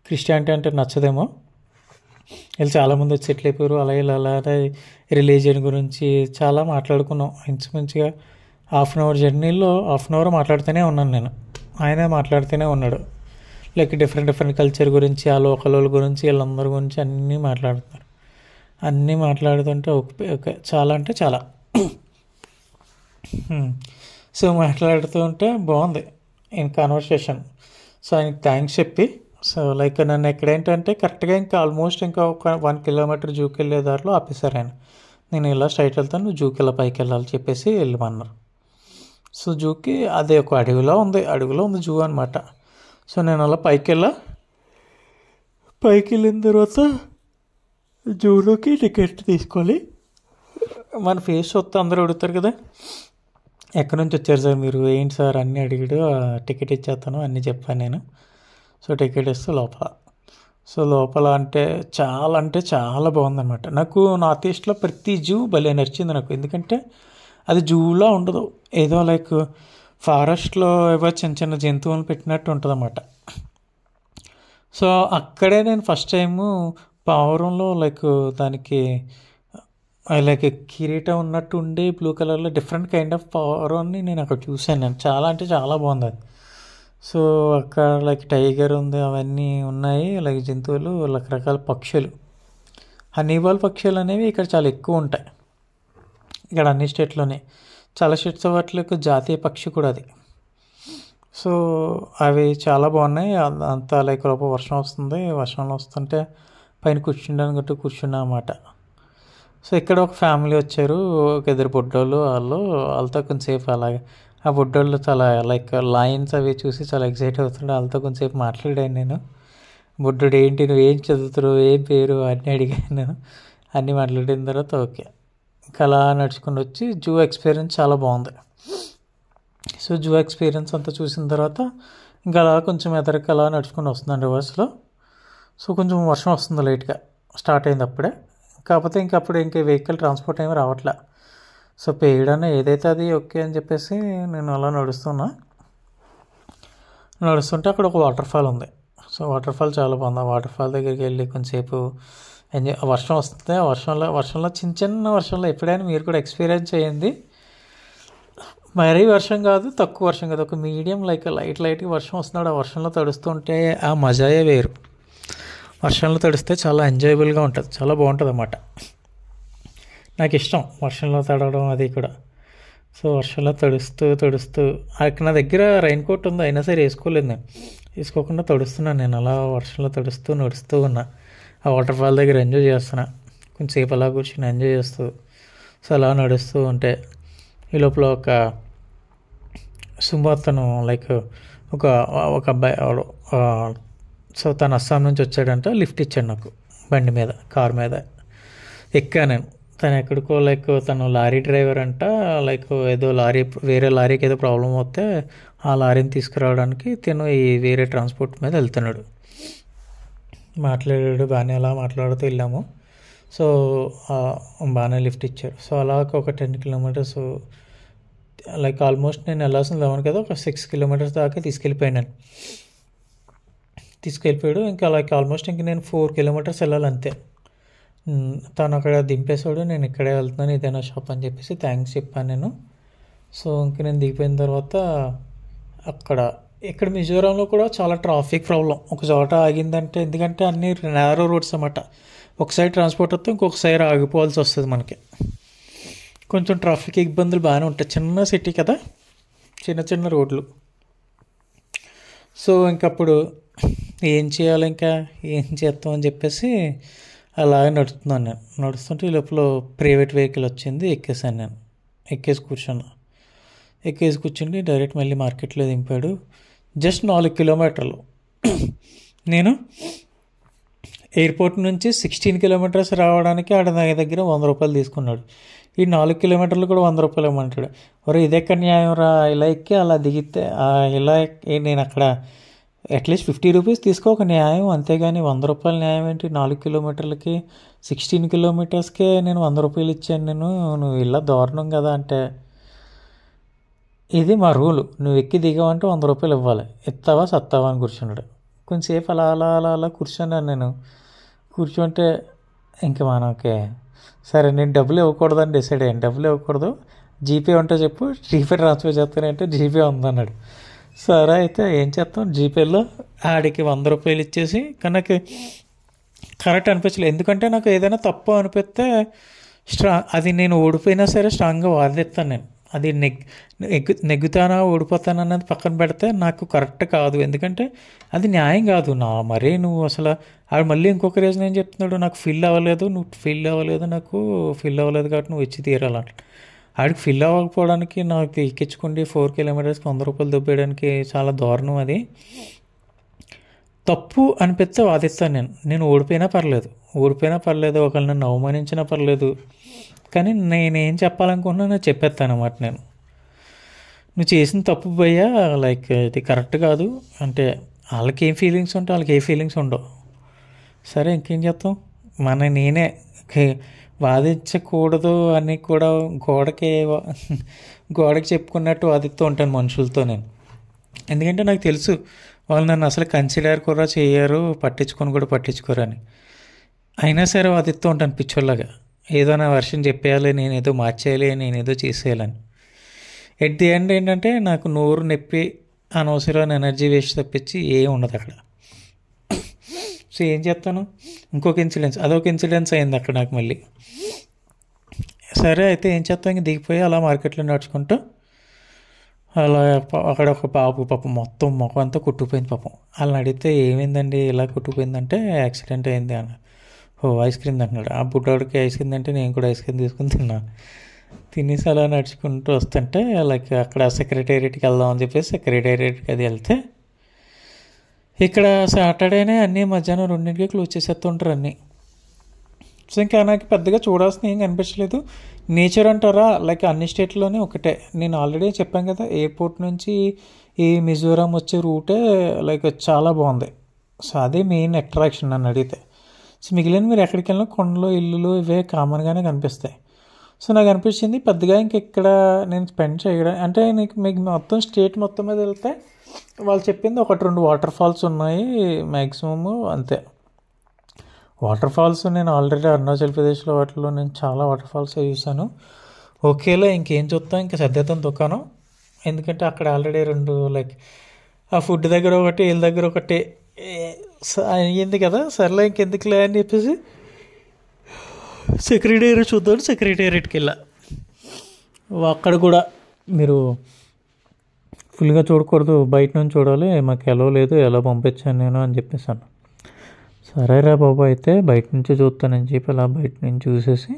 క్రిస్టియానిటీ అంటే నచ్చదేమో, వీళ్ళు చాలామంది వచ్చి సెటిల్ అయిపోయారు. అలాగే రిలీజియన్ గురించి చాలా మాట్లాడుకున్నాం. ఇంచుమించుగా 1/2 అవర్ జర్నీలో 1/2 అవర్ మాట్లాడుతూనే ఉన్నాను నేను. ఆయనే మాట్లాడుతూనే ఉన్నాడు. లైక్ డిఫరెంట్ కల్చర్ గురించి, ఆ లోకల్ వాళ్ళ గురించి, వీళ్ళందరి గురించి అన్నీ మాట్లాడుతున్నారు. అన్నీ మాట్లాడుతుంటే ఓకే చాలా అంటే చాలా. సో మాట్లాడుతూ ఉంటే బాగుంది ఇన్ కన్వర్సేషన్. సో ఆయనకి థ్యాంక్స్ చెప్పి, సో లైక్ నన్ను ఎక్కడేంటంటే కరెక్ట్గా ఇంకా ఆల్మోస్ట్ ఇంకా ఒక 1 కిలోమీటర్ జూకి వెళ్ళే దారిలో ఆపేశారు ఆయన. నేను ఇలా స్ట్రైట్ వెళ్తాను, నువ్వు జూకి ఇలా పైకి వెళ్ళాలి చెప్పేసి వెళ్ళమన్నారు. సో జూకి అదే ఒక అడవిలో ఉంది జూ అనమాట. సో నేను అలా పైకి వెళ్ళిన తర్వాత జూలోకి టికెట్ తీసుకోవాలి. మన ఫేస్ చూస్తే అందరూ అడుగుతారు కదా, ఎక్కడి నుంచి వచ్చారు సార్ మీరు, ఏంటి సార్ అన్నీ అడిగాడు. టికెట్ ఇచ్చేస్తాను అన్నీ చెప్పాను నేను. సో టికెట్ ఇస్తే లోపల అంటే చాలా బాగుందన్నమాట. నాకు నార్త్ ఈస్ట్లో ప్రతి జూ భలే నచ్చింది నాకు. ఎందుకంటే అది జూలో ఉండదు, ఏదో లైక్ ఫారెస్ట్లో ఏవో చిన్న జంతువులను పెట్టినట్టు ఉంటుంది అన్నమాట. సో అక్కడే నేను ఫస్ట్ టైము పావురంలో లైక్ దానికి లైక్ కిరీటం ఉన్నట్టు ఉండి బ్లూ కలర్లో డిఫరెంట్ కైండ్ ఆఫ్ పావురాన్ని నేను అక్కడ చూశాను. నేను చాలా అంటే చాలా బాగుంది అది. సో అక్కడ లైక్ టైగర్ ఉంది, అవన్నీ ఉన్నాయి, లైక్ జంతువులు, రకరకాల పక్షులు. హనీబాల్ పక్షులు అనేవి ఇక్కడ చాలా ఎక్కువ ఉంటాయి ఇక్కడ అన్ని స్టేట్లోనే. చాలా స్టేట్స్ వాటికి జాతీయ పక్షి కూడా అది. సో అవి చాలా బాగున్నాయి. అంతా లైక్ లోపల వర్షం వస్తుంది, వర్షంలో వస్తుంటే పైన కూర్చుండడానికి కూర్చున్నా అన్నమాట. సో ఇక్కడ ఒక ఫ్యామిలీ వచ్చారు, ఒక ఇద్దరు బుడ్డోళ్ళు, వాళ్ళతో కొంచెంసేపు అలాగే ఆ బుడ్డోళ్ళు చాలా లైక్ లైన్స్ అవి చూసి చాలా ఎక్సైట్ అవుతుండే. వాళ్ళతో కొంచెంసేపు మాట్లాడాను నేను. బుడ్డోడు ఏంటి, నువ్వు ఏం చదువుతున్నావు, ఏం పేరు అన్నీ అడిగాను నేను. అన్నీ మాట్లాడిన తర్వాత ఓకే ఇంకా అలా నడుచుకుని వచ్చి జూ ఎక్స్పీరియన్స్ చాలా బాగుంది. సో జూ ఎక్స్పీరియన్స్ అంతా చూసిన తర్వాత ఇంకా అలా కొంచెం ఎదరికి అలా నడుచుకుని వస్తున్నాను రివర్స్లో. సో కొంచెం వర్షం వస్తుంది, లైట్గా స్టార్ట్ అయింది అప్పుడే. కాకపోతే అప్పుడు వెహికల్ ట్రాన్స్పోర్ట్ ఏమీ రావట్లే. సో పేయడాన్ని ఏదైతే అది ఓకే అని చెప్పేసి నేను అలా నడుస్తుంటే అక్కడ ఒక వాటర్ ఫాల్ ఉంది. సో వాటర్ ఫాల్ చాలా బాగుంది. ఆ వాటర్ ఫాల్ దగ్గరికి వెళ్ళి కొంచెంసేపు ఎంజాయ్. వర్షం వస్తుంది, ఆ వర్షంలో చిన్న వర్షంలో ఎప్పుడైనా మీరు కూడా ఎక్స్పీరియన్స్ చేయండి. మరీ వర్షం కాదు, తక్కువ వర్షం కాదు, ఒక మీడియం లైక్ లైట్గా వర్షం వస్తున్నాడు. ఆ వర్షంలో తడుస్తుంటే ఆ మజాయే వేరు. వర్షంలో తడిస్తే చాలా ఎంజాయబుల్గా ఉంటుంది, చాలా బాగుంటుంది అన్నమాట. నాకు ఇష్టం వర్షంలో తడవడం అది కూడా. సో వర్షంలో తడుస్తూ అక్కడ నా దగ్గర రైన్ కోట్ ఉంది, అయినా సరే వేసుకోలేదు నేను. వేసుకోకుండా తడుస్తున్నాను నేను. అలా వర్షంలో నడుస్తూ ఉన్నా. ఆ వాటర్ ఫాల్ దగ్గర ఎంజాయ్ చేస్తున్నా, కొంచెంసేపు అలా కూర్చొని ఎంజాయ్ చేస్తూ. సో అలా నడుస్తూ ఉంటే ఈ లోపల ఒక సుమతను లైక్ ఒక అబ్బాయి, సో తను అస్సాం నుంచి వచ్చాడంట. లిఫ్ట్ ఇచ్చాడు నాకు బండి మీద, కార్ మీద ఎక్కా నేను. తను ఎక్కడికో లైక్ తను లారీ డ్రైవర్ అంట. లైక్ ఏదో వేరే లారీకి ఏదో ప్రాబ్లం వస్తే ఆ లారీని తీసుకురావడానికి తను ఈ వేరే ట్రాన్స్పోర్ట్ మీద వెళ్తున్నాడు. మాట్లాడాడు బాగానే, అలా మాట్లాడుతూ వెళ్ళాము. సో బాగానే లిఫ్ట్ ఇచ్చారు. సో అలా ఒక 10 కిలోమీటర్స్ లైక్ ఆల్మోస్ట్ నేను వెళ్ళాల్సిన 11 కదా, ఒక 6 కిలోమీటర్స్ దాకా తీసుకెళ్ళిపోయాడు. ఇంకా లైక్ ఆల్మోస్ట్ నేను 4 కిలోమీటర్స్ వెళ్ళాలి అంతే. తను అక్కడ దింపేశాడు, నేను ఇక్కడే వెళ్తున్నాను ఇదేనా షాప్ అని చెప్పేసి థ్యాంక్స్ చెప్పాను నేను. సో ఇంక నేను దిగిపోయిన తర్వాత ఇక్కడ మిజోరాంలో కూడా చాలా ట్రాఫిక్ ప్రాబ్లం. ఒక చోట ఆగిందంటే, ఎందుకంటే అన్ని నేరో రోడ్స్ అన్నమాట. ఒక సైడ్ ట్రాన్స్పోర్ట్ వస్తే ఇంకొక సైడ్ ఆగిపోవాల్సి వస్తుంది మనకి. కొంచెం ట్రాఫిక్ ఇబ్బందులు బాగానే ఉంటాయి, చిన్న సిటీ కదా, చిన్న రోడ్లు. సో ఇంకప్పుడు ఏం చేయాలి, ఏం చేస్తాం అని చెప్పేసి అలాగే నడుస్తుంటే ఈ లోపల ప్రైవేట్ వెహికల్ వచ్చింది, ఎక్కేసాను నేను. ఎక్కేసి కూర్చుండి డైరెక్ట్ మళ్ళీ మార్కెట్లో దింపాడు. జస్ట్ 4 కిలోమీటర్లు. నేను ఎయిర్పోర్ట్ నుంచి 16 కిలోమీటర్స్ రావడానికి ఆడ నా దగ్గర 100 రూపాయలు తీసుకున్నాడు. ఈ 4 కిలోమీటర్లు కూడా 100 రూపాయలు ఇవ్వమంటాడు. మరి ఇదెక్కడ న్యాయం రా, ఇలా ఎక్కి అలా దిగితే ఇలా నేను అక్కడ అట్లీస్ట్ 50 రూపీస్ తీసుకో, ఒక న్యాయం, అంతేగాని 100 రూపాయల న్యాయం ఏంటి? 4 కిలోమీటర్లకి 16 కిలోమీటర్స్కే నేను 100 రూపాయలు ఇచ్చాను నేను, నువ్వు ఇలా దారుణం కదా అంటే, ఇది మా రూలు, నువ్వు ఎక్కి దిగావంటే 100 రూపాయలు ఇవ్వాలి, ఎత్తావా సత్తావా అని కూర్చున్నాడు. కొంచెంసేపు అలా కూర్చున్నాను నేను. కూర్చుంటే ఇంక మనకి సరే నేను డబ్బులు ఇవ్వకూడదని డిసైడ్ అయ్యాను. డబ్బులు ఇవ్వకూడదు, జీపే ఉంటే చెప్పు, జీపే ట్రాన్స్ఫర్ చేస్తానంటే జీపే ఉందన్నాడు. సరే అయితే ఏం చేస్తాం, జీపేలో ఆడికి 100 రూపాయలు ఇచ్చేసి. నాకు కరెక్ట్ అనిపించలేదు, ఎందుకంటే నాకు ఏదైనా తప్పు అనిపిస్తే అది నేను ఓడిపోయినా సరే స్ట్రాంగ్గా వాదిస్తాను నేను. అది నెగ్గుతానా ఓడిపోతానా అన్నది పక్కన పెడితే నాకు కరెక్ట్ కాదు, ఎందుకంటే అది న్యాయం కాదు. మరీ నువ్వు అసలు ఆడు మళ్ళీ ఇంకొక రీజన్ ఏం చెప్తున్నాడు, నాకు ఫిల్ అవ్వలేదు నాకు ఫిల్ అవ్వలేదు కాబట్టి నువ్వు ఇచ్చి తీరాలంట. ఆడికి ఫిల్ అవ్వకపోవడానికి నాకు ఎక్కించుకోండి 4 కిలోమీటర్స్కి 100 రూపాయలు దొబ్బేయడానికి చాలా దారుణం. అది తప్పు అనిపిస్తే వాదిస్తాను నేను ఓడిపోయినా పర్లేదు, ఒకళ్ళు నన్ను అవమానించినా పర్లేదు, కానీ నేనేం చెప్పాలనుకుంటున్నా చెప్పేస్తాను అన్నమాట. నువ్వు చేసిన తప్పు భయ్యా, లైక్ ఇది కరెక్ట్ కాదు అంటే వాళ్ళకి ఏం ఫీలింగ్స్ ఉంటాయి, వాళ్ళకి ఏ ఫీలింగ్స్ ఉండవు. సరే ఇంకేం చేస్తాం, నేనే వాదించకూడదు అని కూడా గోడకి చెప్పుకున్నట్టు వాదిస్తూ ఉంటాను మనుషులతో నేను. ఎందుకంటే నాకు తెలుసు వాళ్ళు నన్ను అసలు కన్సిడర్ కూడా చేయరు, పట్టించుకొని కూడా పట్టించుకోరని. అయినా సరే వాదిస్తూ ఉంటాను పిచ్చోళ్ళగా, ఏదో నా వర్షన్ చెప్పేయాలి, నేనేదో మార్చేయాలి, నేనేదో చేసేయాలని. ఎట్ ది ఎండ్ ఏంటంటే నాకు నోరు నొప్పి, అనవసరమైన ఎనర్జీ వేస్ట్ తప్పించి ఏం ఉండదు అక్కడ. సో ఏం చేస్తాను, ఇంకొక ఇన్సిడెన్స్, అదొక ఇన్సిడెన్స్ అయింది అక్కడ నాకు మళ్ళీ. సరే అయితే ఏం చేస్తాం, ఇంక దిగిపోయి అలా మార్కెట్లో నడుచుకుంటూ అలా అక్కడ ఒక పాపం మొత్తం ముఖం అంతా కుట్టుకుపోయింది పాపం. వాళ్ళని అడిగితే ఏమైందండి ఇలా కుట్టుకుపోయిందంటే యాక్సిడెంట్ అయింది అన్న. ఓ ఐస్ క్రీమ్ అంటున్నాడు. ఆ బుడ్డోడికి ఐస్ క్రీమ్ అంటే నేను కూడా ఐస్ క్రీమ్ తీసుకుని తినేసి అలా నడుచుకుంటూ వస్తుంటే లైక్ అక్కడ సెక్రటేరియట్కి వెళ్దాం అని చెప్పేసి సెక్రటేరియట్కి అది వెళ్తే ఇక్కడ సాటర్డేనే అన్నీ మధ్యాహ్నం 2ంటికి క్లోజ్ చేసేస్తుంటారు అన్నీ. సో ఇంకా నాకు పెద్దగా చూడాల్సిన ఏం కనిపించలేదు. నేచర్ అంటారా, లైక్ అన్ని స్టేట్లోనే ఒకటే. నేను ఆల్రెడీ చెప్పాను కదా, ఎయిర్పోర్ట్ నుంచి ఈ మిజోరాం వచ్చే రూటే లైక్ చాలా బాగుంది. సో అదే మెయిన్ అట్రాక్షన్ నన్ను అడిగితే. సో మిగిలిన మీరు ఎక్కడికి వెళ్ళినా కొండలు, ఇల్లులు ఇవే కామన్గానే కనిపిస్తాయి. సో నాకు అనిపించింది పెద్దగా ఇంకెక్కడ నేను స్పెండ్ చేయడం అంటే మీకు మొత్తం స్టేట్ మొత్తం మీద వెళ్తే వాళ్ళు చెప్పింది 1-2 వాటర్ ఫాల్స్ ఉన్నాయి మ్యాక్సిమము, అంతే. వాటర్ ఫాల్స్ నేను ఆల్రెడీ అరుణాచల్ ప్రదేశ్లో వాటిలో నేను చాలా వాటర్ ఫాల్స్ చూసాను. ఓకేలా ఇంకేం చూస్తాం, ఇంకా సర్దేతం దుకాణం. ఎందుకంటే అక్కడ ఆల్రెడీ 2 లైక్ ఆ ఫుడ్ దగ్గర ఒకటి, వీళ్ళ దగ్గర ఒకటి అయ్యింది కదా, సర్లే ఇంకెందుకులే అని చెప్పేసి సెక్రటేరియట్ చూద్దాం. సెక్రటేరియట్కి వెళ్ళా. అక్కడ కూడా మీరు ఫుల్గా చూడకూడదు, బయట నుంచి చూడాలి, మాకు ఎలా లేదు, ఎలా పంపించాను నేను అని చెప్పేసాను. సరేరా బాబు అయితే బయట నుంచి చూస్తానని చెప్పి అలా బయట నుంచి చూసేసి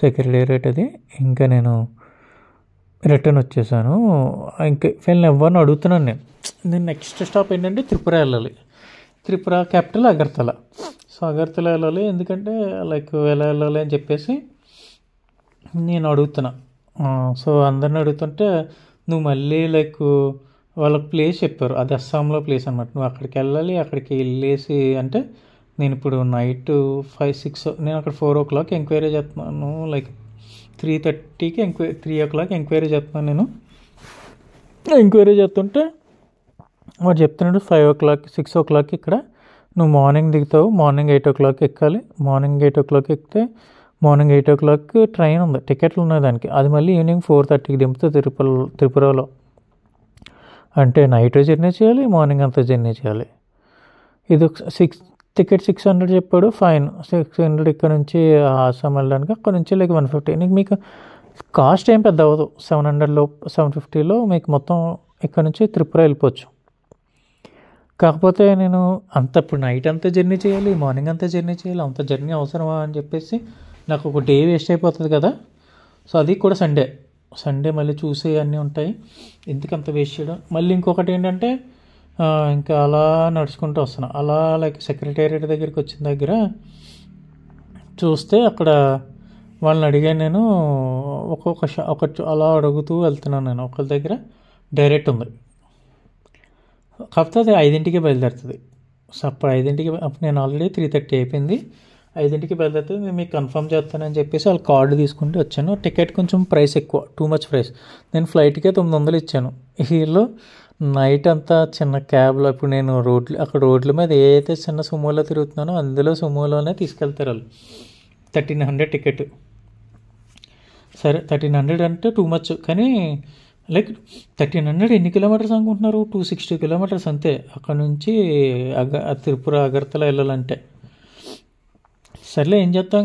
సెక్రటేరియట్ అది ఇంకా నేను రిటర్న్ వచ్చేసాను. ఇంకా వీళ్ళని ఎవరిని అడుగుతున్నాను నేను నెక్స్ట్ స్టాప్ ఏంటంటే త్రిపుర వెళ్ళాలి. త్రిపుర క్యాపిటల్ అగర్తల. సో అగర్తల వెళ్ళాలి, ఎందుకంటే లైక్ ఎలా వెళ్ళాలి అని చెప్పేసి నేను అడుగుతున్నా. సో అందరిని అడుగుతుంటే నువ్వు మళ్ళీ లైక్ వాళ్ళకి ప్లేస్ చెప్పారు, అది అస్సాంలో ప్లేస్ అనమాట. నువ్వు అక్కడికి వెళ్ళాలి, అక్కడికి వెళ్ళేసి అంటే నేను ఇప్పుడు నైట్ 5-6 నేను అక్కడ 4 o'clock ఎంక్వైరీ చేస్తున్నాను, లైక్ 3:30కి 3 o'clock ఎంక్వైరీ చేస్తున్నాను. నేను ఎంక్వైరీ చేస్తుంటే వాడు చెప్తున్నాడు 5 o'clock 6 o'clock ఇక్కడ నువ్వు మార్నింగ్ దిగుతావు, మార్నింగ్ 8 o'clock ఎక్కాలి. మార్నింగ్ 8 o'clock ఎక్కితే మార్నింగ్ 8 o'clock ట్రైన్ ఉంది, టికెట్లు ఉన్నాయి దానికి. అది మళ్ళీ ఈవినింగ్ 4:30కి దింపుతుంది త్రిపురలో. అంటే నైట్ జర్నీ చేయాలి, మార్నింగ్ అంతా జర్నీ చేయాలి. ఇది టికెట్ 600 చెప్పాడు, ఫైన్ 600 ఇక్కడ నుంచి ఆసాం వెళ్ళడానికి. అక్కడ నుంచి లైక్ 150. మీకు కాస్ట్ ఏం పెద్ద అవ్వదు, 750లో మీకు మొత్తం ఇక్కడ నుంచి త్రిపుర వెళ్ళిపోవచ్చు. కాకపోతే నేను ఇప్పుడు నైట్ అంతా జర్నీ చేయాలి, మార్నింగ్ అంతా జర్నీ చేయాలి, అంత జర్నీ అవసరమా అని చెప్పేసి నాకు ఒక డే వేస్ట్ అయిపోతుంది కదా. సో అది కూడా సండే మళ్ళీ చూసే అన్నీ ఉంటాయి, ఎందుకు అంత వేస్ట్ చేయడం. మళ్ళీ ఇంకొకటి ఏంటంటే ఇంకా అలా నడుచుకుంటూ వస్తున్నాను. అలా లైక్ సెక్రటేరియట్ దగ్గరికి వచ్చిన దగ్గర చూస్తే అక్కడ వాళ్ళని అడిగాను నేను. ఒక అలా అడుగుతూ వెళ్తున్నాను నేను. ఒకరి దగ్గర డైరెక్ట్ ఉంది, కాకపోతే అది 5ంటికి బయలుదేరుతుంది. సో అప్పుడు 5ంటికి, అప్పుడు నేను ఆల్రెడీ 3:30 అయిపోయింది. 5ంటికి బయలుదేరుతుంది, నేను మీకు కన్ఫర్మ్ చేస్తానని చెప్పేసి వాళ్ళ కార్డు తీసుకుంటూ వచ్చాను. టికెట్ కొంచెం ప్రైస్ ఎక్కువ, టూ మచ్ ప్రైస్. నేను ఫ్లైట్కే 900 ఇచ్చాను. వీళ్ళు నైట్ అంతా చిన్న క్యాబ్లో, ఇప్పుడు నేను అక్కడ రోడ్ల మీద ఏదైతే చిన్న సుమోలో తిరుగుతున్నానో అందులో సుమోలోనే తీసుకెళ్తారు వాళ్ళు. 1300 టికెట్. సరే 1300 అంటే టూ మచ్, కానీ లైక్ 1300 ఎన్ని కిలోమీటర్స్ అనుకుంటున్నారు? 260 kilometers అంతే అక్కడ నుంచి త్రిపుర అగర్తల వెళ్ళాలంటే. సర్లే ఏం చేస్తాం,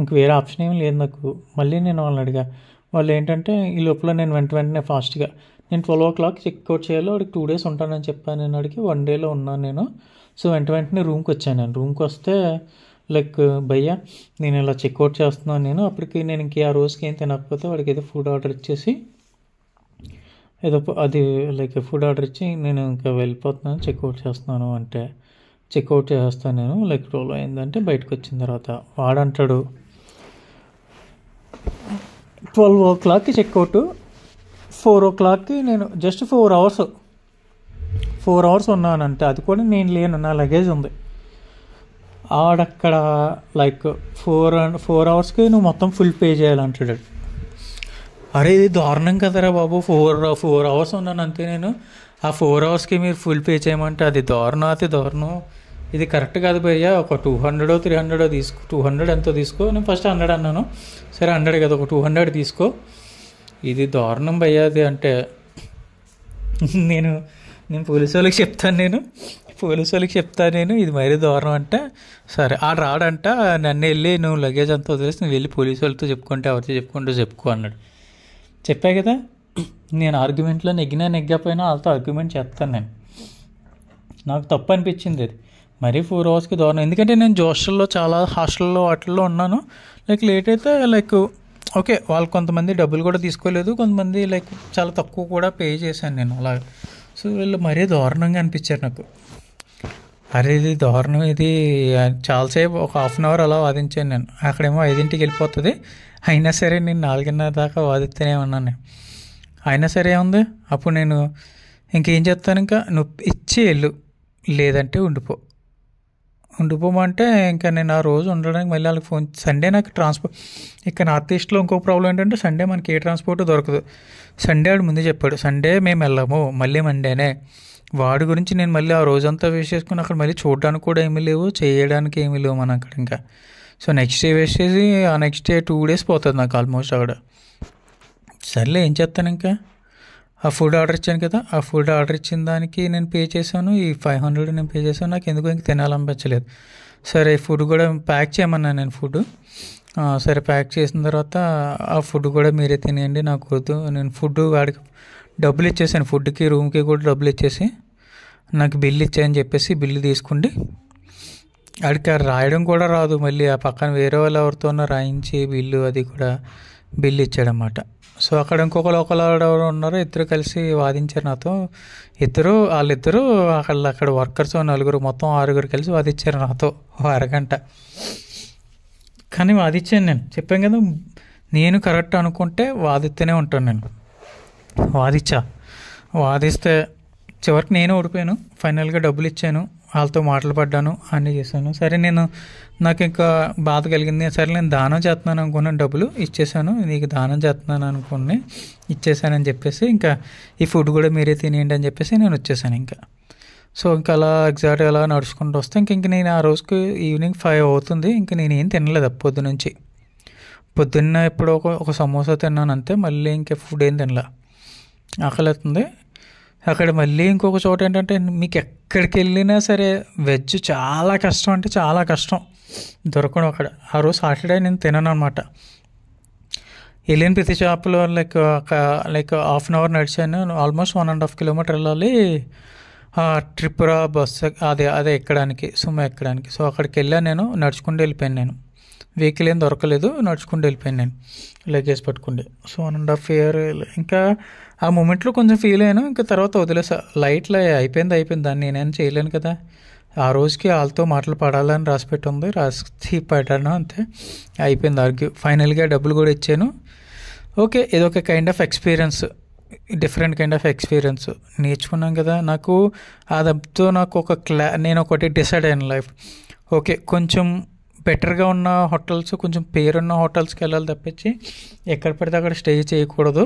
ఇంక వేరే ఆప్షన్ ఏం లేదు నాకు. మళ్ళీ నేను వాళ్ళని అడిగా. వాళ్ళు ఏంటంటే ఈ లోపల నేను వెంటనే ఫాస్ట్గా నేను 12 o'clock చెక్అవుట్ చేయాలి, వాడికి 2 days ఉంటానని చెప్పాను. నేను అడిగి 1 dayలో ఉన్నాను నేను. సో వెంటనే రూమ్కి వచ్చాను. నేను రూమ్కి వస్తే లైక్ భయ్యా నేను ఇలా చెక్అవుట్ చేస్తున్నాను నేను. అప్పటికి నేను ఇంక ఆ రోజుకి ఏం తినకపోతే వాడికి ఏదో ఫుడ్ ఆర్డర్ ఇచ్చేసి ఏదో అది లైక్ ఫుడ్ ఆర్డర్ ఇచ్చి నేను ఇంకా వెళ్ళిపోతున్నాను, చెక్అవుట్ చేస్తున్నాను అంటే చెక్అవుట్ చేస్తాను నేను. లైక్ రోల్ అయిందంటే బయటకు వచ్చిన తర్వాత వాడంటాడు 12 o'clockకి చెక్అవుట్, 4 o'clockకి నేను జస్ట్ 4 hours ఉన్నానంటే, అది కూడా నేను లేను, నా లగేజ్ ఉంది. ఆడక్కడ లైక్ 4 hours నువ్వు మొత్తం ఫుల్ పే చేయాలంటాడు. అరే ఇది దారుణం కదరా బాబు, 4 hours ఉన్నాను అంతే నేను. ఆ 4 అవర్స్కి మీరు ఫుల్ పే చేయమంటే అది దారుణం, అతి దారుణం. ఇది కరెక్ట్ కాదు భయ్యా. ఒక 200 300 తీసుకో, 200 ఎంతో తీసుకో. నేను ఫస్ట్ 100 అన్నాను, సరే 100 కదా, ఒక 200 తీసుకో. ఇది దారుణం భయ్యా అది. అంటే నేను నేను పోలీసు వాళ్ళకి చెప్తాను నేను ఇది మరీ దారుణం అంటే, సరే ఆడు రాడంట, నన్ను వెళ్ళి నువ్వు లగేజ్ అంతా వదిలేసి నువ్వు వెళ్ళి పోలీసు వాళ్ళతో చెప్పుకుంటే ఎవరితో చెప్పుకో అన్నాడు. చెప్పా కదా, నేను ఆర్గ్యుమెంట్లో నెగ్గకపోయినా వాళ్ళతో ఆర్గ్యుమెంట్ చేస్తాను. నాకు తప్పు అనిపించింది అది, మరీ 4 అవర్స్కి దారుణం. ఎందుకంటే నేను హాస్టల్లో చాలా వాటిల్లో ఉన్నాను. లేట్ అయితే ఓకే, వాళ్ళు కొంతమంది డబ్బులు కూడా తీసుకోలేదు, కొంతమంది చాలా తక్కువ కూడా పే చేశాను నేను అలా. సో వీళ్ళు మరీ దారుణంగా అనిపించారు నాకు. అరే ఇది దారుణం, ఇది చాలాసేపు ఒక 1/2 అవర్ అలా వాదించాను నేను. అక్కడేమో 5ంటికి వెళ్ళిపోతుంది, అయినా సరే నేను 4:30 దాకా వాదిస్తూనే ఉన్నాను. అయినా సరే ఉంది. అప్పుడు నేను ఇంకేం చెప్తాను, ఇంకా నువ్వు ఇచ్చి వెళ్ళు, లేదంటే ఉండిపోమంటే ఇంకా నేను ఆ రోజు ఉండడానికి మళ్ళీ వాళ్ళకి ఫోన్. సండే నాకు ట్రాన్స్పోర్ట్ ఇక్కడ నార్త్ ఈస్ట్లో ఇంకో ప్రాబ్లం ఏంటంటే సండే మనకి ఏ ట్రాన్స్పోర్ట్ దొరకదు. సండే ఆడు ముందే చెప్పాడు, సండే మేము వెళ్ళాము, మళ్ళీ మండేనే. వాడి గురించి నేను మళ్ళీ ఆ రోజంతా వేస్ట్ చేసుకుని అక్కడ మళ్ళీ చూడడానికి కూడా ఏమీ లేవు, చేయడానికి ఏమీ లేవు మనం అక్కడ ఇంకా. సో నెక్స్ట్ డే వేస్ట్ చేసి ఆ నెక్స్ట్ డే 2 days పోతుంది నాకు ఆల్మోస్ట్ అక్కడ. సర్లే ఏం చేస్తాను, ఇంకా ఆ ఫుడ్ ఆర్డర్ ఇచ్చాను కదా, ఆ ఫుడ్ ఆర్డర్ ఇచ్చిన దానికి నేను పే చేశాను, ఈ 500 నేను పే చేశాను. నాకు ఎందుకు ఇంక తినాలనిపించలేదు. సరే ఫుడ్ కూడా ప్యాక్ చేయమన్నాను నేను ఫుడ్. సరే ప్యాక్ చేసిన తర్వాత ఆ ఫుడ్ కూడా మీరే తినేయండి, నాకు వద్దు. నేను ఫుడ్ వాడికి డబ్బులు ఇచ్చేసాను, ఫుడ్కి రూమ్కి కూడా డబ్బులు ఇచ్చేసి నాకు బిల్లు ఇచ్చాయని చెప్పేసి బిల్లు తీసుకోండి. వాడికి రాయడం కూడా రాదు, మళ్ళీ ఆ పక్కన వేరే వాళ్ళు ఎవరితోనో రాయించి అది కూడా బిల్లు ఇచ్చాడనమాట. సో అక్కడ ఇంకొకరు ఎవరు ఉన్నారో, ఇద్దరు కలిసి వాదించారు నాతో. వాళ్ళిద్దరూ అక్కడ వర్కర్స్ 4, మొత్తం 6 కలిసి వాదించారు నాతో 1 అరగంట. కానీ వాదించాను నేను, చెప్పాను కదా నేను కరెక్ట్ అనుకుంటే వాదిస్తూనే ఉంటాను. నేను వాదిస్తే చివరికి నేను ఓడిపోయాను. ఫైనల్గా డబ్బులు ఇచ్చాను, వాళ్ళతో మాటలు పడ్డాను, అన్నీ చేశాను. సరే నాకు ఇంకా బాధ కలిగింది. సరే నేను దానం చేస్తున్నాను అనుకున్నాను, డబ్బులు ఇచ్చేసాను, నీకు దానం చేస్తున్నాను అనుకుని ఇచ్చేసానని చెప్పేసి ఇంకా ఈ ఫుడ్ కూడా మీరే తినేయండి అని చెప్పేసి నేను వచ్చేసాను ఇంకా. సో ఇంకా అలా ఎగ్జాక్ట్గా అలా నడుచుకుంటూ వస్తే ఇంక నేను ఆ రోజుకి ఈవినింగ్ 5 అవుతుంది. ఇంక నేను ఏం తినలేదు పొద్దున్న ఎప్పుడో ఒక సమోసా తిన్నాను అంతే, మళ్ళీ ఇంకా ఫుడ్ ఏం తినలే. ఆకలి అవుతుంది. అక్కడ మళ్ళీ ఇంకొక చోట ఏంటంటే, మీకు ఎక్కడికి వెళ్ళినా సరే వెజ్ చాలా కష్టం, అంటే చాలా కష్టం దొరకడం అక్కడ. ఆ రోజు సాటర్డే నేను తినను అనమాట. వెళ్ళిన ప్రతి షాప్లో హాఫ్ అన్ అవర్ నడిచాను, ఆల్మోస్ట్ 1.5 kilometers వెళ్ళాలి ట్రిపురా బస్సు అదే ఎక్కడానికి, సుమో ఎక్కడానికి. సో అక్కడికి వెళ్ళాను, నేను నడుచుకుంటూ వెళ్ళిపోయాను. నేను వెహికల్ ఏం దొరకలేదు, నడుచుకుంటూ వెళ్ళిపోయాను నేను లగేజ్ పట్టుకుంటే. సో 1.5 year ఇంకా ఆ మూమెంట్లో కొంచెం ఫీల్ అయ్యాను. ఇంకా తర్వాత వదిలేసా, లైట్లో అయిపోయింది, దాన్ని నేనేం చేయలేను కదా. ఆ రోజుకి వాళ్ళతో మాటలు పడాలని రాసి పడ్డాను అంతే, అయిపోయింది ఆర్గ్యూ. ఫైనల్గా డబ్బులు కూడా ఇచ్చాను. ఓకే, ఇదొక kind of experience, different kind of experience నేర్చుకున్నాం కదా. నాకు అదంతో నాకు నేను ఒకటి డిసైడ్ అయ్యాను లైఫ్. ఓకే, కొంచెం బెటర్గా ఉన్న హోటల్స్, కొంచెం పేరున్న హోటల్స్కి వెళ్ళాలి తప్పించి ఎక్కడ పడితే అక్కడ స్టే చేయకూడదు,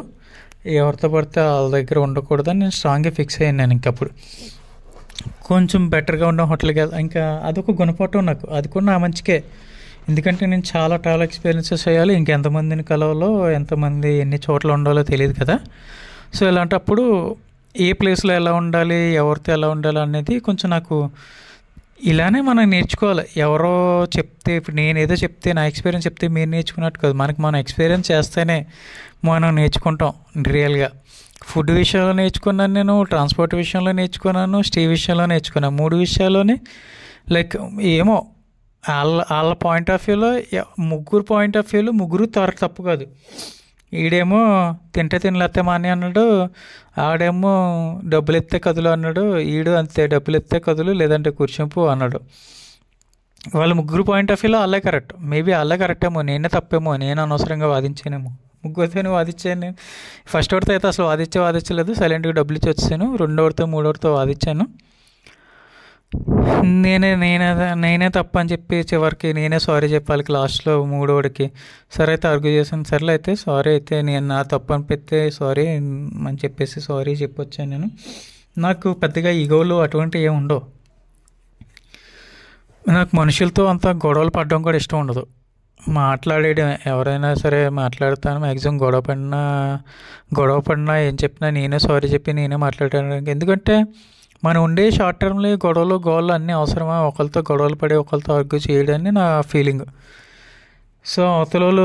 ఎవరితో పడితే వాళ్ళ దగ్గర ఉండకూడదు అని నేను స్ట్రాంగ్గా ఫిక్స్ అయ్యాను. నేను ఇంకప్పుడు కొంచెం బెటర్గా ఉన్న హోటల్కి ఇంకా అదొక గుణపాఠం నాకు, అది కూడా నా మంచికే. ఎందుకంటే నేను చాలా ఎక్స్పీరియన్సెస్ చేయాలి, ఇంకెంతమందిని కలవాలో, ఎంతమంది ఎన్ని చోట్ల ఉండాలో తెలియదు కదా. సో ఇలాంటప్పుడు ఏ ప్లేస్లో ఎలా ఉండాలి, ఎవరితో ఎలా ఉండాలి అనేది కొంచెం నాకు ఇలానే మనం నేర్చుకోవాలి. ఎవరో చెప్తే, ఇప్పుడు నేను ఏదో చెప్తే, నా ఎక్స్పీరియన్స్ చెప్తే మీరు నేర్చుకున్నట్టు కాదు, మనం ఎక్స్పీరియన్స్ చేస్తేనే మనం నేర్చుకుంటాం రియల్గా. ఫుడ్ విషయంలో నేర్చుకున్నాను నేను, ట్రాన్స్పోర్ట్ విషయంలో నేర్చుకున్నాను, స్టే విషయంలో నేర్చుకున్నాను. 3 విషయాల్లోనే ఏమో వాళ్ళ పాయింట్ ఆఫ్ వ్యూలో, ముగ్గురు తప్పు కాదు. ఈడేమో తినలేస్తే మాని అన్నాడు, ఆడేమో డబ్బులు ఎత్తే కదులు అన్నాడు, ఈడు అంతే డబ్బులు ఎత్తే కదులు లేదంటే కూర్చోపు అన్నాడు. వాళ్ళ ముగ్గురు పాయింట్ ఆఫ్ వ్యూలో వాళ్ళే కరెక్ట్. మేబీ వాళ్ళే కరెక్ట్ ఏమో, నేనే తప్పేమో, నేను అనవసరంగా వాదించానేమో. ముగ్గురితో వాదించాను నేను. ఫస్ట్ ఓవర్తో అయితే అసలు వాదించలేదు, సైలెంట్గా డబ్బులు ఇచ్చి వచ్చాను. 2వ ఓవర్తో 3వ ఓవర్తో వాదించాను. నేనే తప్ప అని చెప్పి చివరికి నేనే సారీ చెప్పాలి లాస్ట్లో 3వ ఓవర్కి. సరే అయితే ఆర్గ్యూ చేశాను, సర్లే అయితే సారీ, అయితే నేను నా తప్పు అనిపిస్తే సారీ అని చెప్పేసి సారీ చెప్పొచ్చాను నేను. నాకు పెద్దగా ఈగోలు అటువంటివి ఏమి ఉండవు. నాకు మనుషులతో అంత గొడవలు పడడం కూడా ఇష్టం ఉండదు. మాట్లాడేయడం ఎవరైనా సరే మాట్లాడతాను. మ్యాక్సిమం గొడవ పడినా ఏం చెప్పినా నేనే సారీ చెప్పి నేనే మాట్లాడడానికి. ఎందుకంటే మనం ఉండే షార్ట్ టర్మ్లో గొడవలు గోళ్ళు అన్నీ అవసరమా? ఒకరితో గొడవలు పడి ఒకరితో ఆర్గ్యూ చేయడాన్ని నా ఫీలింగ్. సో అవతలలో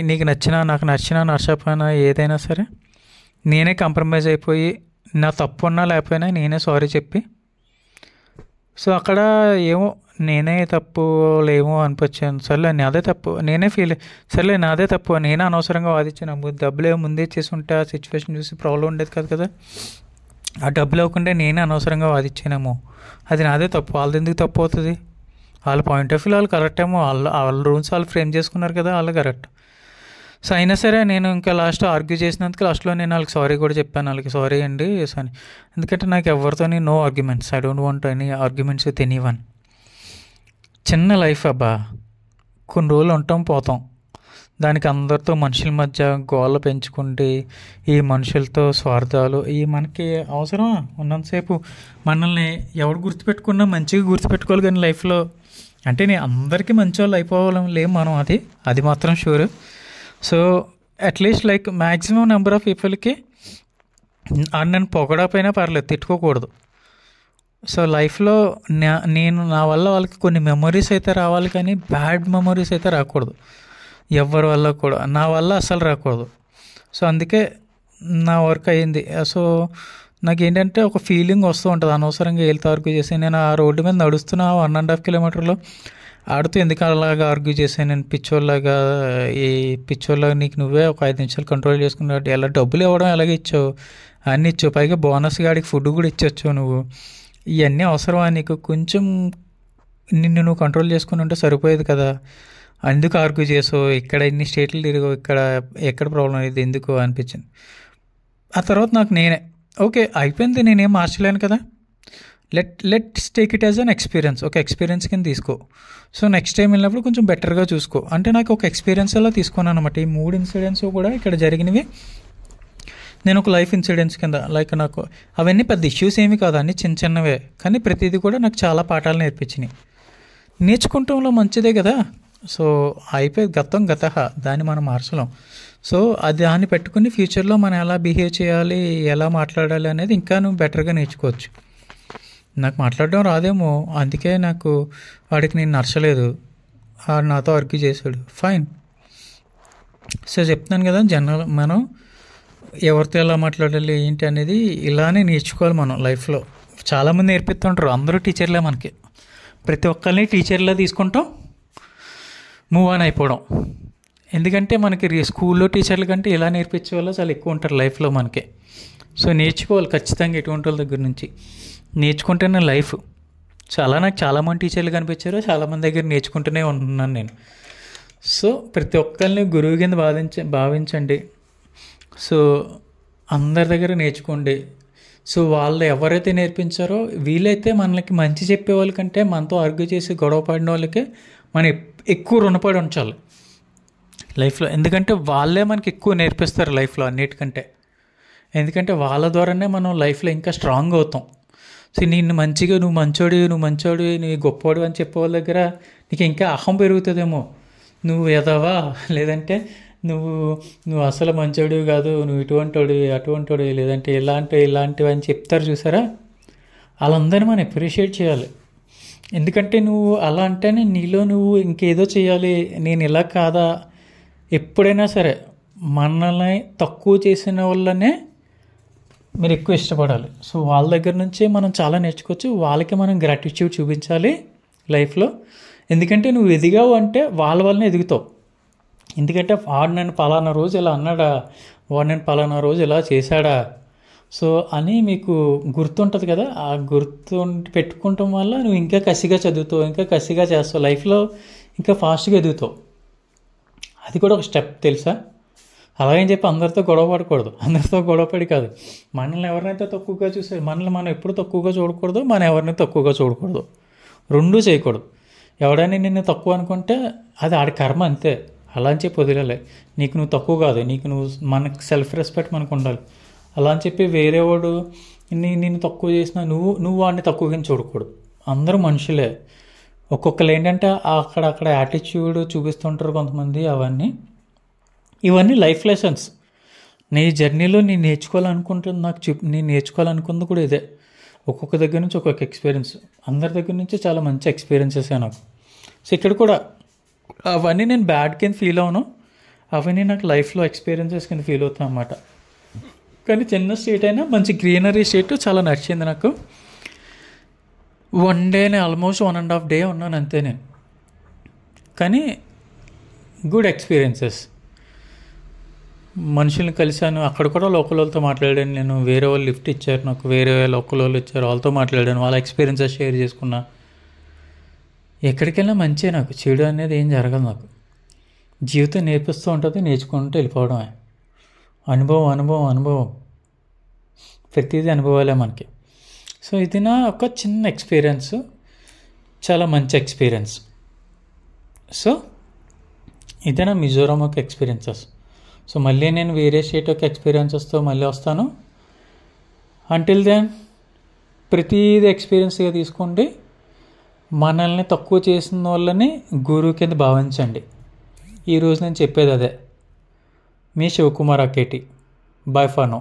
నీకు నచ్చినా నాకు నచ్చినా నచ్చకపోయినా ఏదైనా సరే నేనే కాంప్రమైజ్ అయిపోయి నా తప్పు ఉన్నా లేకపోయినా నేనే సారీ చెప్పి, సో అక్కడ ఏమో నేనే తప్పు లేమో అనిపించాను. సర్లే నాదే తప్పు నేనే సర్లే నాదే తప్పు నేనే అనవసరంగా వాదించాను. డబ్బులు ఏమో ముందే చేసి ఉంటే ఆ సిచ్యువేషన్ చూసి ప్రాబ్లం ఉండేది కాదు కదా. ఆ డబ్బులు ఇవ్వకుండా నేనే అనవసరంగా వాదించానేమో, అది నాదే తప్పు. వాళ్ళది ఎందుకు తప్పు అవుతుంది? వాళ్ళ పాయింట్ ఆఫ్ వ్యూ వాళ్ళు కరెక్ట్ ఏమో, వాళ్ళ రూల్స్ వాళ్ళు ఫ్రేమ్ చేసుకున్నారు కదా, వాళ్ళు కరెక్ట్. సో అయినా సరే నేను ఇంకా లాస్ట్ ఆర్గ్యూ చేసినందుకు లాస్ట్లో నేను వాళ్ళకి సారీ కూడా చెప్పాను. వాళ్ళకి సారీ అండి అని. ఎందుకంటే నాకు ఎవరితో no arguments, I don't want any arguments with anyone. చిన్న లైఫ్ అబ్బా, కొన్ని రోజులు ఉంటాం పోతాం. దానికి అందరితో మనుషుల మధ్య గోళ్ళ పెంచుకుంటే ఈ మనుషులతో స్వార్థాలు మనకి అవసరమా? ఉన్నంతసేపు మనల్ని ఎవరు గుర్తుపెట్టుకున్నా మంచిగా గుర్తుపెట్టుకోవాలి. కానీ లైఫ్లో అంటే నేను అందరికీ మంచి వాళ్ళు అయిపోవాలి లేం మనం, అది మాత్రం sure. So at least like maximum number of పీపుల్కి నన్ను పొగడపోయినా పర్లేదు, తిట్టుకోకూడదు. సో లైఫ్లో నేను నా వల్ల వాళ్ళకి కొన్ని మెమొరీస్ అయితే రావాలి, కానీ బ్యాడ్ మెమొరీస్ అయితే రాకూడదు ఎవరి వల్ల కూడా, నా వల్ల అసలు రాకూడదు. సో అందుకే నా వర్క్ అయ్యింది. సో నాకేంటంటే ఒక ఫీలింగ్ వస్తూ ఉంటుంది అనవసరంగా వెళ్తూ ఆర్గ్యూ చేసి. నేను ఆ రోడ్డు మీద నడుస్తున్నా 1.5 కిలోమీటర్లో ఆడుతూ ఎందుకు అలాగా ఆర్గ్యూ చేశాను నేను పిచ్చోళ్ళలాగా. ఈ పిచ్చోళ్ళగా నీకు నువ్వే ఒక 5 నిమిషాలు కంట్రోల్ చేసుకున్నట్టు ఎలా డబ్బులు ఇవ్వడం ఎలాగే ఇచ్చావు, అన్నీ ఇచ్చావు, పైగా బోనస్ గాడికి ఫుడ్ కూడా ఇచ్చొచ్చు నువ్వు. ఇవన్నీ అవసరమా నీకు? కొంచెం నిన్ను నువ్వు కంట్రోల్ చేసుకుని ఉంటే సరిపోయేది కదా. ఎందుకు ఆర్గ్యూ చేసావు? ఇక్కడ ఇన్ని స్టేట్లు తిరిగావు, ఎక్కడ ప్రాబ్లం అనేది ఎందుకు అనిపించింది. ఆ తర్వాత నాకు నేనే ఓకే అయిపోయింది, నేనేం మార్చలేను కదా, let's take it as an experience. ఒక ఎక్స్పీరియన్స్ కింద తీసుకో. సో నెక్స్ట్ టైం వెళ్ళినప్పుడు కొంచెం బెటర్గా చూసుకో. అంటే నాకు ఒక ఎక్స్పీరియన్స్ అలా తీసుకున్నాను అనమాట. ఈ 3 ఇన్సిడెంట్స్ కూడా ఇక్కడ జరిగినవి నేను ఒక లైఫ్ ఇన్సిడెంట్స్ కింద, లైక్ నాకు అవన్నీ పెద్ద ఇష్యూస్ ఏమి కాదు, అన్నీ చిన్న చిన్నవే, కానీ ప్రతిదీ కూడా నాకు చాలా పాఠాలు నేర్పించినాయి. నేర్చుకుంటంలో మంచిదే కదా. సో అయిపోయి గతహ, దాన్ని మనం మార్చలేం. సో దాన్ని పెట్టుకుని ఫ్యూచర్లో మనం ఎలా బిహేవ్ చేయాలి, ఎలా మాట్లాడాలి అనేది ఇంకా నువ్వు బెటర్గా నేర్చుకోవచ్చు. నాకు మాట్లాడడం రాదేమో, అందుకే నాకు వాడికి నేను నచ్చలేదు, నాతో ఆర్గ్యూ చేశాడు, ఫైన్. సో చెప్తున్నాను కదా, మనం ఎవరితో ఎలా మాట్లాడాలి ఏంటి అనేది ఇలానే నేర్చుకోవాలి మనం లైఫ్లో. చాలామంది నేర్పిస్తుంటారు, అందరూ టీచర్లే మనకి, ప్రతి ఒక్కరిని టీచర్లా తీసుకుంటాం, మూవ్ ఆన్ అయిపోవడం. ఎందుకంటే మనకి స్కూల్లో టీచర్ల కంటే ఇలా నేర్పించే వాళ్ళు చాలా ఎక్కువ ఉంటారు లైఫ్లో మనకి. సో నేర్చుకోవాలి ఖచ్చితంగా, ఎటువంటి వాళ్ళ దగ్గర నుంచి నేర్చుకుంటేనే లైఫ్. నాకు చాలామంది టీచర్లు కనిపించారు, చాలామంది దగ్గర నేర్చుకుంటూనే ఉంటున్నాను నేను. సో ప్రతి ఒక్కరిని గురువు కింద భావించండి. సో అందరి దగ్గర నేర్చుకోండి. సో వాళ్ళు ఎవరైతే నేర్పించారో వీళ్ళైతే మనకి మంచి చెప్పే వాళ్ళకంటే మనతో ఆర్గ్యూ చేసి గొడవ పడిన వాళ్ళకి మనం ఎక్కువ రుణపడి ఉంచాలి లైఫ్లో. ఎందుకంటే వాళ్ళే మనకి ఎక్కువ నేర్పిస్తారు లైఫ్లో అన్నిటికంటే. ఎందుకంటే వాళ్ళ ద్వారానే మనం లైఫ్లో ఇంకా స్ట్రాంగ్ అవుతాం. సో నిన్ను మంచిగా నువ్వు మంచోడు నువ్వు గొప్పవాడు అని చెప్పే వాళ్ళ దగ్గర నీకు ఇంకా అహం పెరుగుతుందేమో, నువ్వు ఎదవా, లేదంటే నువ్వు అసలు మంచోడు కాదు, నువ్వు అటువంటివాడు, లేదంటే ఇలాంటివి అని చెప్తారు చూసారా, వాళ్ళందరినీ మనం అప్రిషియేట్ చేయాలి. ఎందుకంటే నువ్వు అలా అంటేనే నీలో నువ్వు ఇంకేదో చేయాలి, నేను ఇలా కాదా. ఎప్పుడైనా సరే మనల్ని తక్కువ చేసిన వాళ్ళనే మీరు ఎక్కువ ఇష్టపడాలి. సో వాళ్ళ దగ్గర నుంచే మనం చాలా నేర్చుకోవచ్చు. వాళ్ళకి మనం గ్రాటిట్యూడ్ చూపించాలి లైఫ్లో. ఎందుకంటే నువ్వు ఎదిగావు అంటే వాళ్ళ వల్లనే ఎదుగుతావు. ఎందుకంటే వాడు నన్ను పలానా రోజు ఇలా అన్నాడా, వాడు నన్ను పలానా రోజు ఇలా చేశాడా, సో అని మీకు గుర్తుంటుంది కదా. ఆ గుర్తు పెట్టుకోవటం వల్ల నువ్వు ఇంకా కసిగా చదువుతావు, ఇంకా కసిగా చేస్తావు, లైఫ్లో ఇంకా ఫాస్ట్గా ఎదుగుతావు. అది కూడా ఒక స్టెప్ తెలుసా. అలాగని చెప్పి అందరితో గొడవ పడకూడదు, అందరితో గొడవపడి కాదు. మనల్ని ఎవరినైతే తక్కువగా చూసారు, మనల్ని మనం ఎప్పుడు తక్కువగా చూడకూడదు, మనం ఎవరిని తక్కువగా చూడకూడదు, రెండూ చేయకూడదు. ఎవడైనా నిన్ను తక్కువ అనుకుంటే అది ఆడి కర్మ అంతే, అలా అని చెప్పి వదిలేలే. నువ్వు తక్కువ కాదు, మనకు సెల్ఫ్ రెస్పెక్ట్ మనకు ఉండాలి. అలా అని చెప్పి వేరేవాడు నేను తక్కువ చేసినా నువ్వు వాడిని తక్కువగా చూడకూడదు. అందరూ మనుషులే. ఒక్కొక్కరు ఏంటంటే అక్కడ యాటిట్యూడ్ చూపిస్తుంటారు కొంతమంది. ఇవన్నీ లైఫ్ లెసన్స్. నీ జర్నీలో నేను నేర్చుకోవాలనుకుంటుంది నేను నేర్చుకోవాలనుకుంది కూడా ఇదే. ఒక్కొక్క దగ్గర నుంచి ఒక్కొక్క ఎక్స్పీరియన్స్, అందరి దగ్గర నుంచి చాలా మంచి ఎక్స్పీరియన్సెస్ నాకు. సో ఇక్కడ కూడా అవన్నీ నేను బ్యాడ్ కింద ఫీల్ అవును, అవన్నీ నాకు లైఫ్లో ఎక్స్పీరియన్సెస్ కింద ఫీల్ అవుతాను అన్నమాట. కానీ చిన్న స్టేట్ అయినా మంచి గ్రీనరీ స్టేట్ చాలా నచ్చింది నాకు. వన్ డే నేను ఆల్మోస్ట్ 1.5 day ఉన్నాను అంతే నేను. కానీ గుడ్ ఎక్స్పీరియన్సెస్. మనుషుల్ని కలిశాను, అక్కడ కూడా లోకల్ వాళ్ళతో మాట్లాడాను నేను. వేరే వాళ్ళు లిఫ్ట్ ఇచ్చారు నాకు, వేరే లోకల్ వాళ్ళు ఇచ్చారు, వాళ్ళతో మాట్లాడాను, వాళ్ళ ఎక్స్పీరియన్సెస్ షేర్ చేసుకున్నా. ఎక్కడికైనా మంచి, నాకు చెడు అనేది ఏం జరగదు. నాకు జీవితం నేర్పిస్తూ ఉంటుంది, నేర్చుకుంటూ వెళ్ళిపోవడమే. అనుభవం ప్రతిదీ అనుభవాలే మనకి. సో ఇది నా ఒక చిన్న ఎక్స్పీరియన్స్, చాలా మంచి ఎక్స్పీరియన్స్. సో ఇదే నా మిజోరాం ఒక ఎక్స్పీరియన్సెస్. సో మళ్ళీ నేను వేరే స్టేట్ యొక్క ఎక్స్పీరియన్సెస్తో మళ్ళీ వస్తాను. అంటిల్ దెన్ ప్రతిదీ ఎక్స్పీరియన్స్గా తీసుకోండి. మనల్ని తక్కువ చేసిన వాళ్ళని గురువు కింద భావించండి. ఈరోజు నేను చెప్పేది అదే. మీ Sivakumar Aketi. Bye for now.